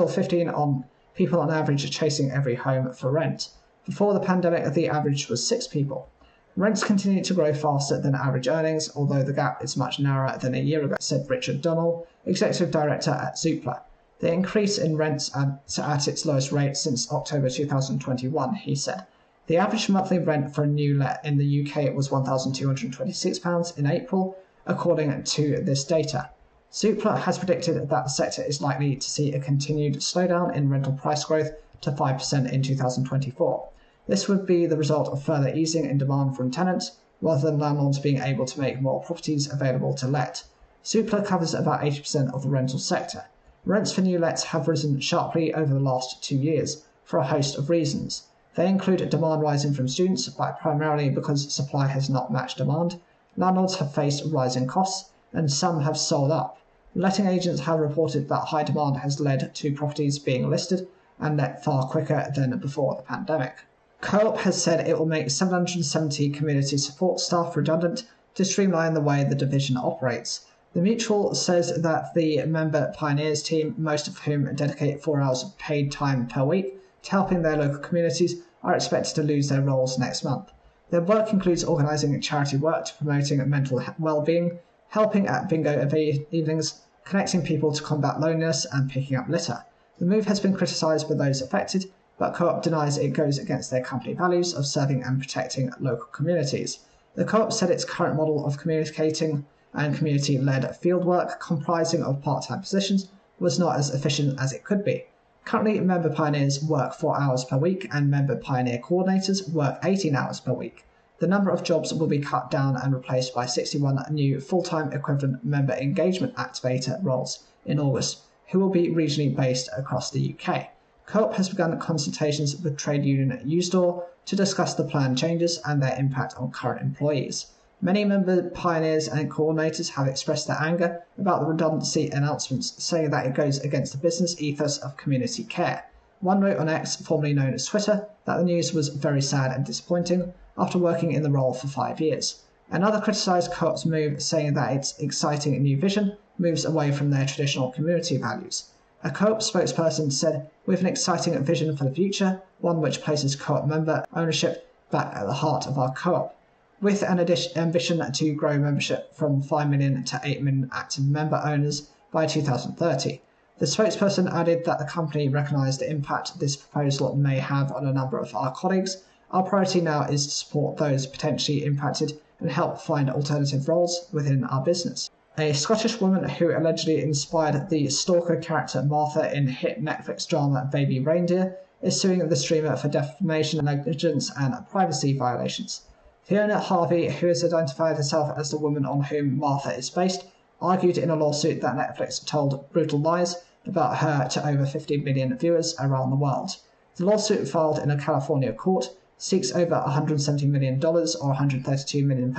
15 people on average chasing every home for rent. Before the pandemic, the average was 6 people. Rents continue to grow faster than average earnings, although the gap is much narrower than a year ago, said Richard Donnell, Executive Director at Zoopla. The increase in rents at its lowest rate since October 2021, he said. The average monthly rent for a new let in the UK was £1,226 in April, according to this data. Zoopla has predicted that the sector is likely to see a continued slowdown in rental price growth to 5% in 2024. This would be the result of further easing in demand from tenants, rather than landlords being able to make more properties available to let. Zoopla covers about 80% of the rental sector. Rents for new lets have risen sharply over the last 2 years, for a host of reasons. They include demand rising from students, but primarily because supply has not matched demand. Landlords have faced rising costs, and some have sold up. Letting agents have reported that high demand has led to properties being listed and let far quicker than before the pandemic. Co-op has said it will make 770 community support staff redundant to streamline the way the division operates. The Mutual says that the member pioneers team, most of whom dedicate 4 hours of paid time per week to helping their local communities, are expected to lose their roles next month. Their work includes organising charity work to promoting mental well-being, helping at bingo evenings, connecting people to combat loneliness and picking up litter. The move has been criticised by those affected, but Co-op denies it goes against their company values of serving and protecting local communities. The Co-op said its current model of communicating and community-led fieldwork comprising of part-time positions was not as efficient as it could be. Currently, member pioneers work 4 hours per week and member pioneer coordinators work 18 hours per week. The number of jobs will be cut down and replaced by 61 new full-time equivalent member engagement activator roles in August, who will be regionally based across the UK. Co-op has begun consultations with trade union USDOR to discuss the planned changes and their impact on current employees. Many member pioneers and coordinators have expressed their anger about the redundancy announcements, saying that it goes against the business ethos of community care. One wrote on X, formerly known as Twitter, that the news was very sad and disappointing after working in the role for 5 years. Another criticised Co-op's move, saying that its exciting new vision moves away from their traditional community values. A Co-op spokesperson said, "We have an exciting vision for the future, one which places Co-op member ownership back at the heart of our Co-op, with an ambition to grow membership from 5 million to 8 million active member owners by 2030. The spokesperson added that the company recognised the impact this proposal may have on a number of our colleagues. Our priority now is to support those potentially impacted and help find alternative roles within our business." A Scottish woman who allegedly inspired the stalker character Martha in hit Netflix drama Baby Reindeer is suing the streamer for defamation, negligence and privacy violations. Fiona Harvey, who has identified herself as the woman on whom Martha is based, argued in a lawsuit that Netflix told brutal lies about her to over 50 million viewers around the world. The lawsuit, filed in a California court, seeks over $170 million or £132 million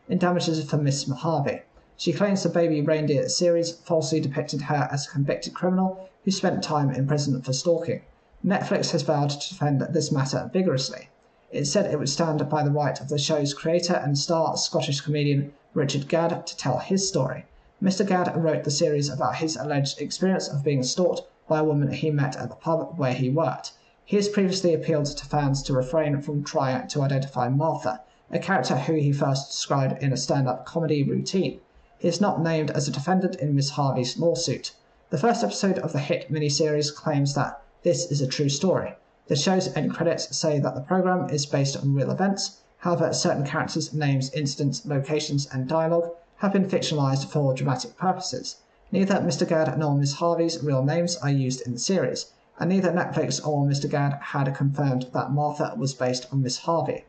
in damages for Miss Harvey. She claims the Baby Reindeer series falsely depicted her as a convicted criminal who spent time in prison for stalking. Netflix has vowed to defend this matter vigorously. It said it would stand by the right of the show's creator and star, Scottish comedian Richard Gadd, to tell his story. Mr. Gadd wrote the series about his alleged experience of being stalked by a woman he met at the pub where he worked. He has previously appealed to fans to refrain from trying to identify Martha, a character who he first described in a stand-up comedy routine. He is not named as a defendant in Miss Harvey's lawsuit. The first episode of the hit miniseries claims that this is a true story. The show's end credits say that the program is based on real events. However, certain characters, names, incidents, locations, and dialogue have been fictionalized for dramatic purposes. Neither Mr. Gadd nor Miss Harvey's real names are used in the series, and neither Netflix or Mr. Gadd had confirmed that Martha was based on Miss Harvey.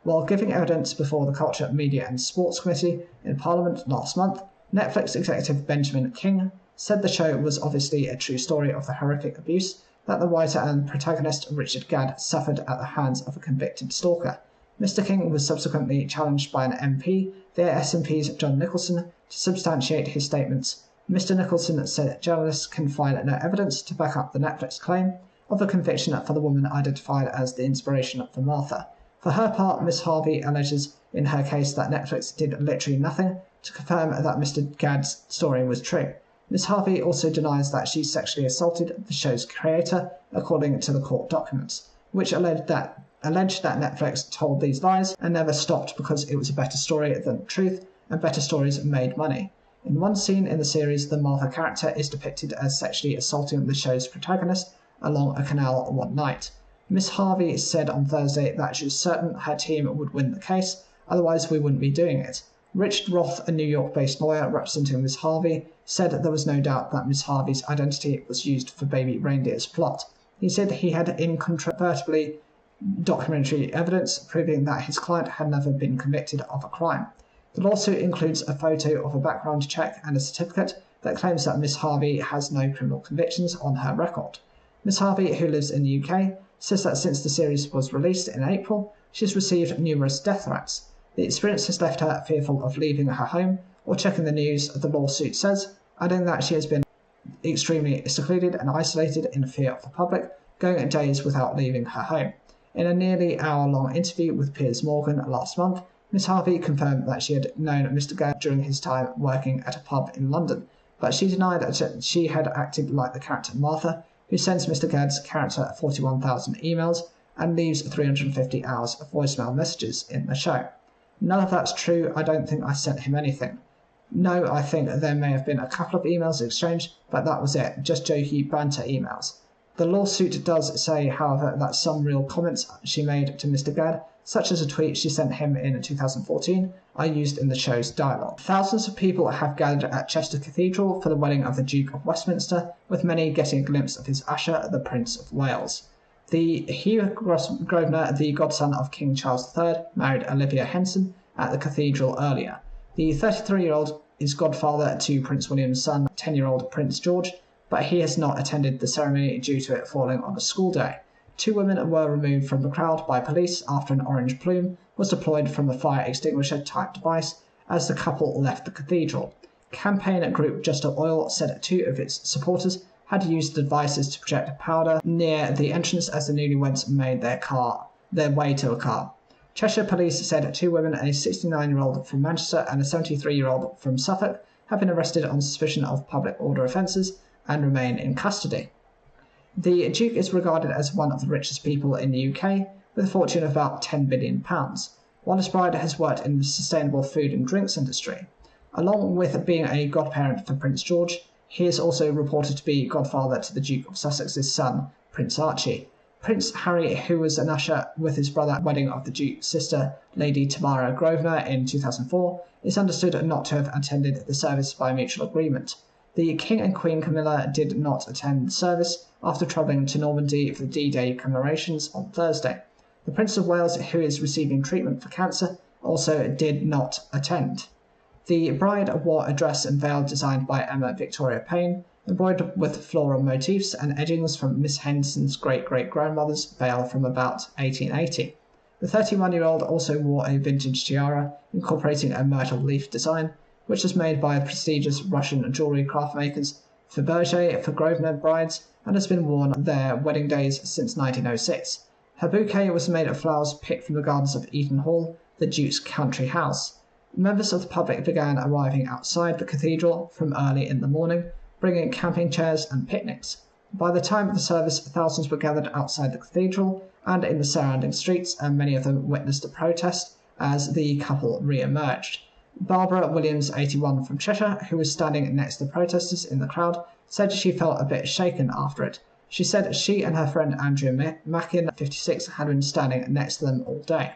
While giving evidence before the Culture, Media and Sports Committee in Parliament last month, Netflix executive Benjamin King said the show was obviously a true story of the horrific abuse that the writer and protagonist Richard Gadd suffered at the hands of a convicted stalker. Mr. King was subsequently challenged by an MP, the SNP's John Nicholson, to substantiate his statements. Mr. Nicholson said journalists can find no evidence to back up the Netflix claim of a conviction for the woman identified as the inspiration for Martha. For her part, Miss Harvey alleges in her case that Netflix did literally nothing to confirm that Mr. Gadd's story was true. Miss Harvey also denies that she sexually assaulted the show's creator, according to the court documents, which alleged that Netflix told these lies and never stopped because it was a better story than the truth, and better stories made money. In one scene in the series, the Martha character is depicted as sexually assaulting the show's protagonist along a canal one night. Miss Harvey said on Thursday that she was certain her team would win the case, otherwise we wouldn't be doing it. Richard Roth, a New York-based lawyer representing Miss Harvey, said there was no doubt that Miss Harvey's identity was used for Baby Reindeer's plot. He said he had incontrovertibly documentary evidence proving that his client had never been convicted of a crime. The lawsuit includes a photo of a background check and a certificate that claims that Miss Harvey has no criminal convictions on her record. Miss Harvey, who lives in the UK, says that since the series was released in April, she's received numerous death threats. The experience has left her fearful of leaving her home or checking the news, the lawsuit says, adding that she has been extremely secluded and isolated in fear of the public, going days without leaving her home. In a nearly hour-long interview with Piers Morgan last month, Miss Harvey confirmed that she had known Mr. Gadd during his time working at a pub in London, but she denied that she had acted like the character Martha, who sends Mr. Gadd's character 41,000 emails and leaves 350 hours of voicemail messages in the show. None of that's true. I don't think I sent him anything. No, I think there may have been a couple of emails exchanged, but that was it, just jokey banter emails. The lawsuit does say, however, that some real comments she made to Mr. Gadd such as a tweet she sent him in 2014, are used in the show's dialogue. Thousands of people have gathered at Chester Cathedral for the wedding of the Duke of Westminster, with many getting a glimpse of his usher, the Prince of Wales. Hugh Grosvenor, the godson of King Charles III, married Olivia Henson at the cathedral earlier. The 33-year-old is godfather to Prince William's son, 10-year-old Prince George, but he has not attended the ceremony due to it falling on a school day. 2 women were removed from the crowd by police after an orange plume was deployed from the fire extinguisher type device as the couple left the cathedral. Campaign group Just Stop Oil said 2 of its supporters had used the devices to project powder near the entrance as the newlyweds made their way to a car. Cheshire police said 2 women, a 69-year-old from Manchester and a 73-year-old from Suffolk, have been arrested on suspicion of public order offences and remain in custody. The Duke is regarded as one of the richest people in the UK, with a fortune of about £10 billion, while his bride has worked in the sustainable food and drinks industry. Along with being a godparent for Prince George, he is also reported to be godfather to the Duke of Sussex's son, Prince Archie. Prince Harry, who was an usher with his brother at the wedding of the Duke's sister, Lady Tamara Grosvenor, in 2004, is understood not to have attended the service by mutual agreement. The King and Queen Camilla did not attend the service after travelling to Normandy for the D-Day commemorations on Thursday. The Prince of Wales, who is receiving treatment for cancer, also did not attend. The bride wore a dress and veil designed by Emma Victoria Payne, embroidered with floral motifs and edgings from Miss Henson's great-great-grandmother's veil from about 1880. The 31-year-old also wore a vintage tiara incorporating a myrtle leaf design, which was made by prestigious Russian jewellery craft makers Fabergé for Grosvenor brides and has been worn on their wedding days since 1906. Her bouquet was made of flowers picked from the gardens of Eaton Hall, the Duke's country house. Members of the public began arriving outside the cathedral from early in the morning, bringing camping chairs and picnics. By the time of the service, thousands were gathered outside the cathedral and in the surrounding streets, and many of them witnessed a protest as the couple re-emerged. Barbara Williams, 81, from Cheshire, who was standing next to the protesters in the crowd, said she felt a bit shaken after it. She said she and her friend Andrea Mackin, 56, had been standing next to them all day.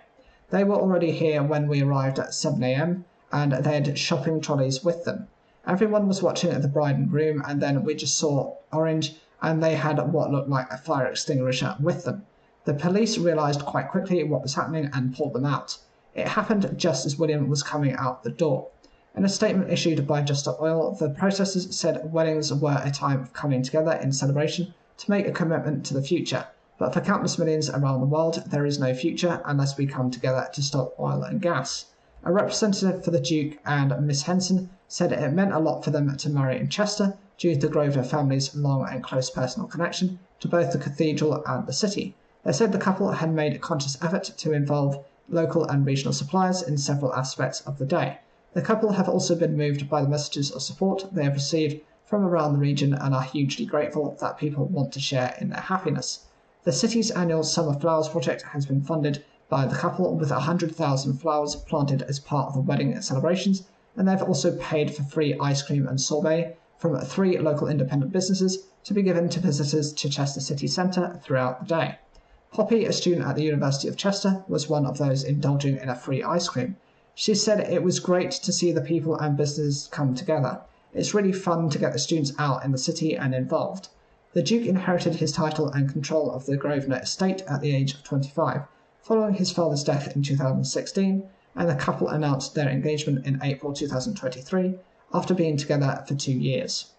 They were already here when we arrived at 7 a.m, and they had shopping trolleys with them. Everyone was watching the bride and groom, and then we just saw orange, and they had what looked like a fire extinguisher with them. The police realised quite quickly what was happening and pulled them out. It happened just as William was coming out the door. In a statement issued by Just Stop Oil, the protesters said weddings were a time of coming together in celebration to make a commitment to the future. But for countless millions around the world, there is no future unless we come together to stop oil and gas. A representative for the Duke and Miss Henson said it meant a lot for them to marry in Chester due to the Grosvenor family's long and close personal connection to both the cathedral and the city. They said the couple had made a conscious effort to involve local and regional suppliers in several aspects of the day. The couple have also been moved by the messages of support they have received from around the region and are hugely grateful that people want to share in their happiness. The city's annual Summer Flowers project has been funded by the couple with 100,000 flowers planted as part of the wedding celebrations, and they've also paid for free ice cream and sorbet from 3 local independent businesses to be given to visitors to Chester City Centre throughout the day. Poppy, a student at the University of Chester, was one of those indulging in a free ice cream. She said it was great to see the people and businesses come together. It's really fun to get the students out in the city and involved. The Duke inherited his title and control of the Grosvenor estate at the age of 25, following his father's death in 2016, and the couple announced their engagement in April 2023 after being together for 2 years.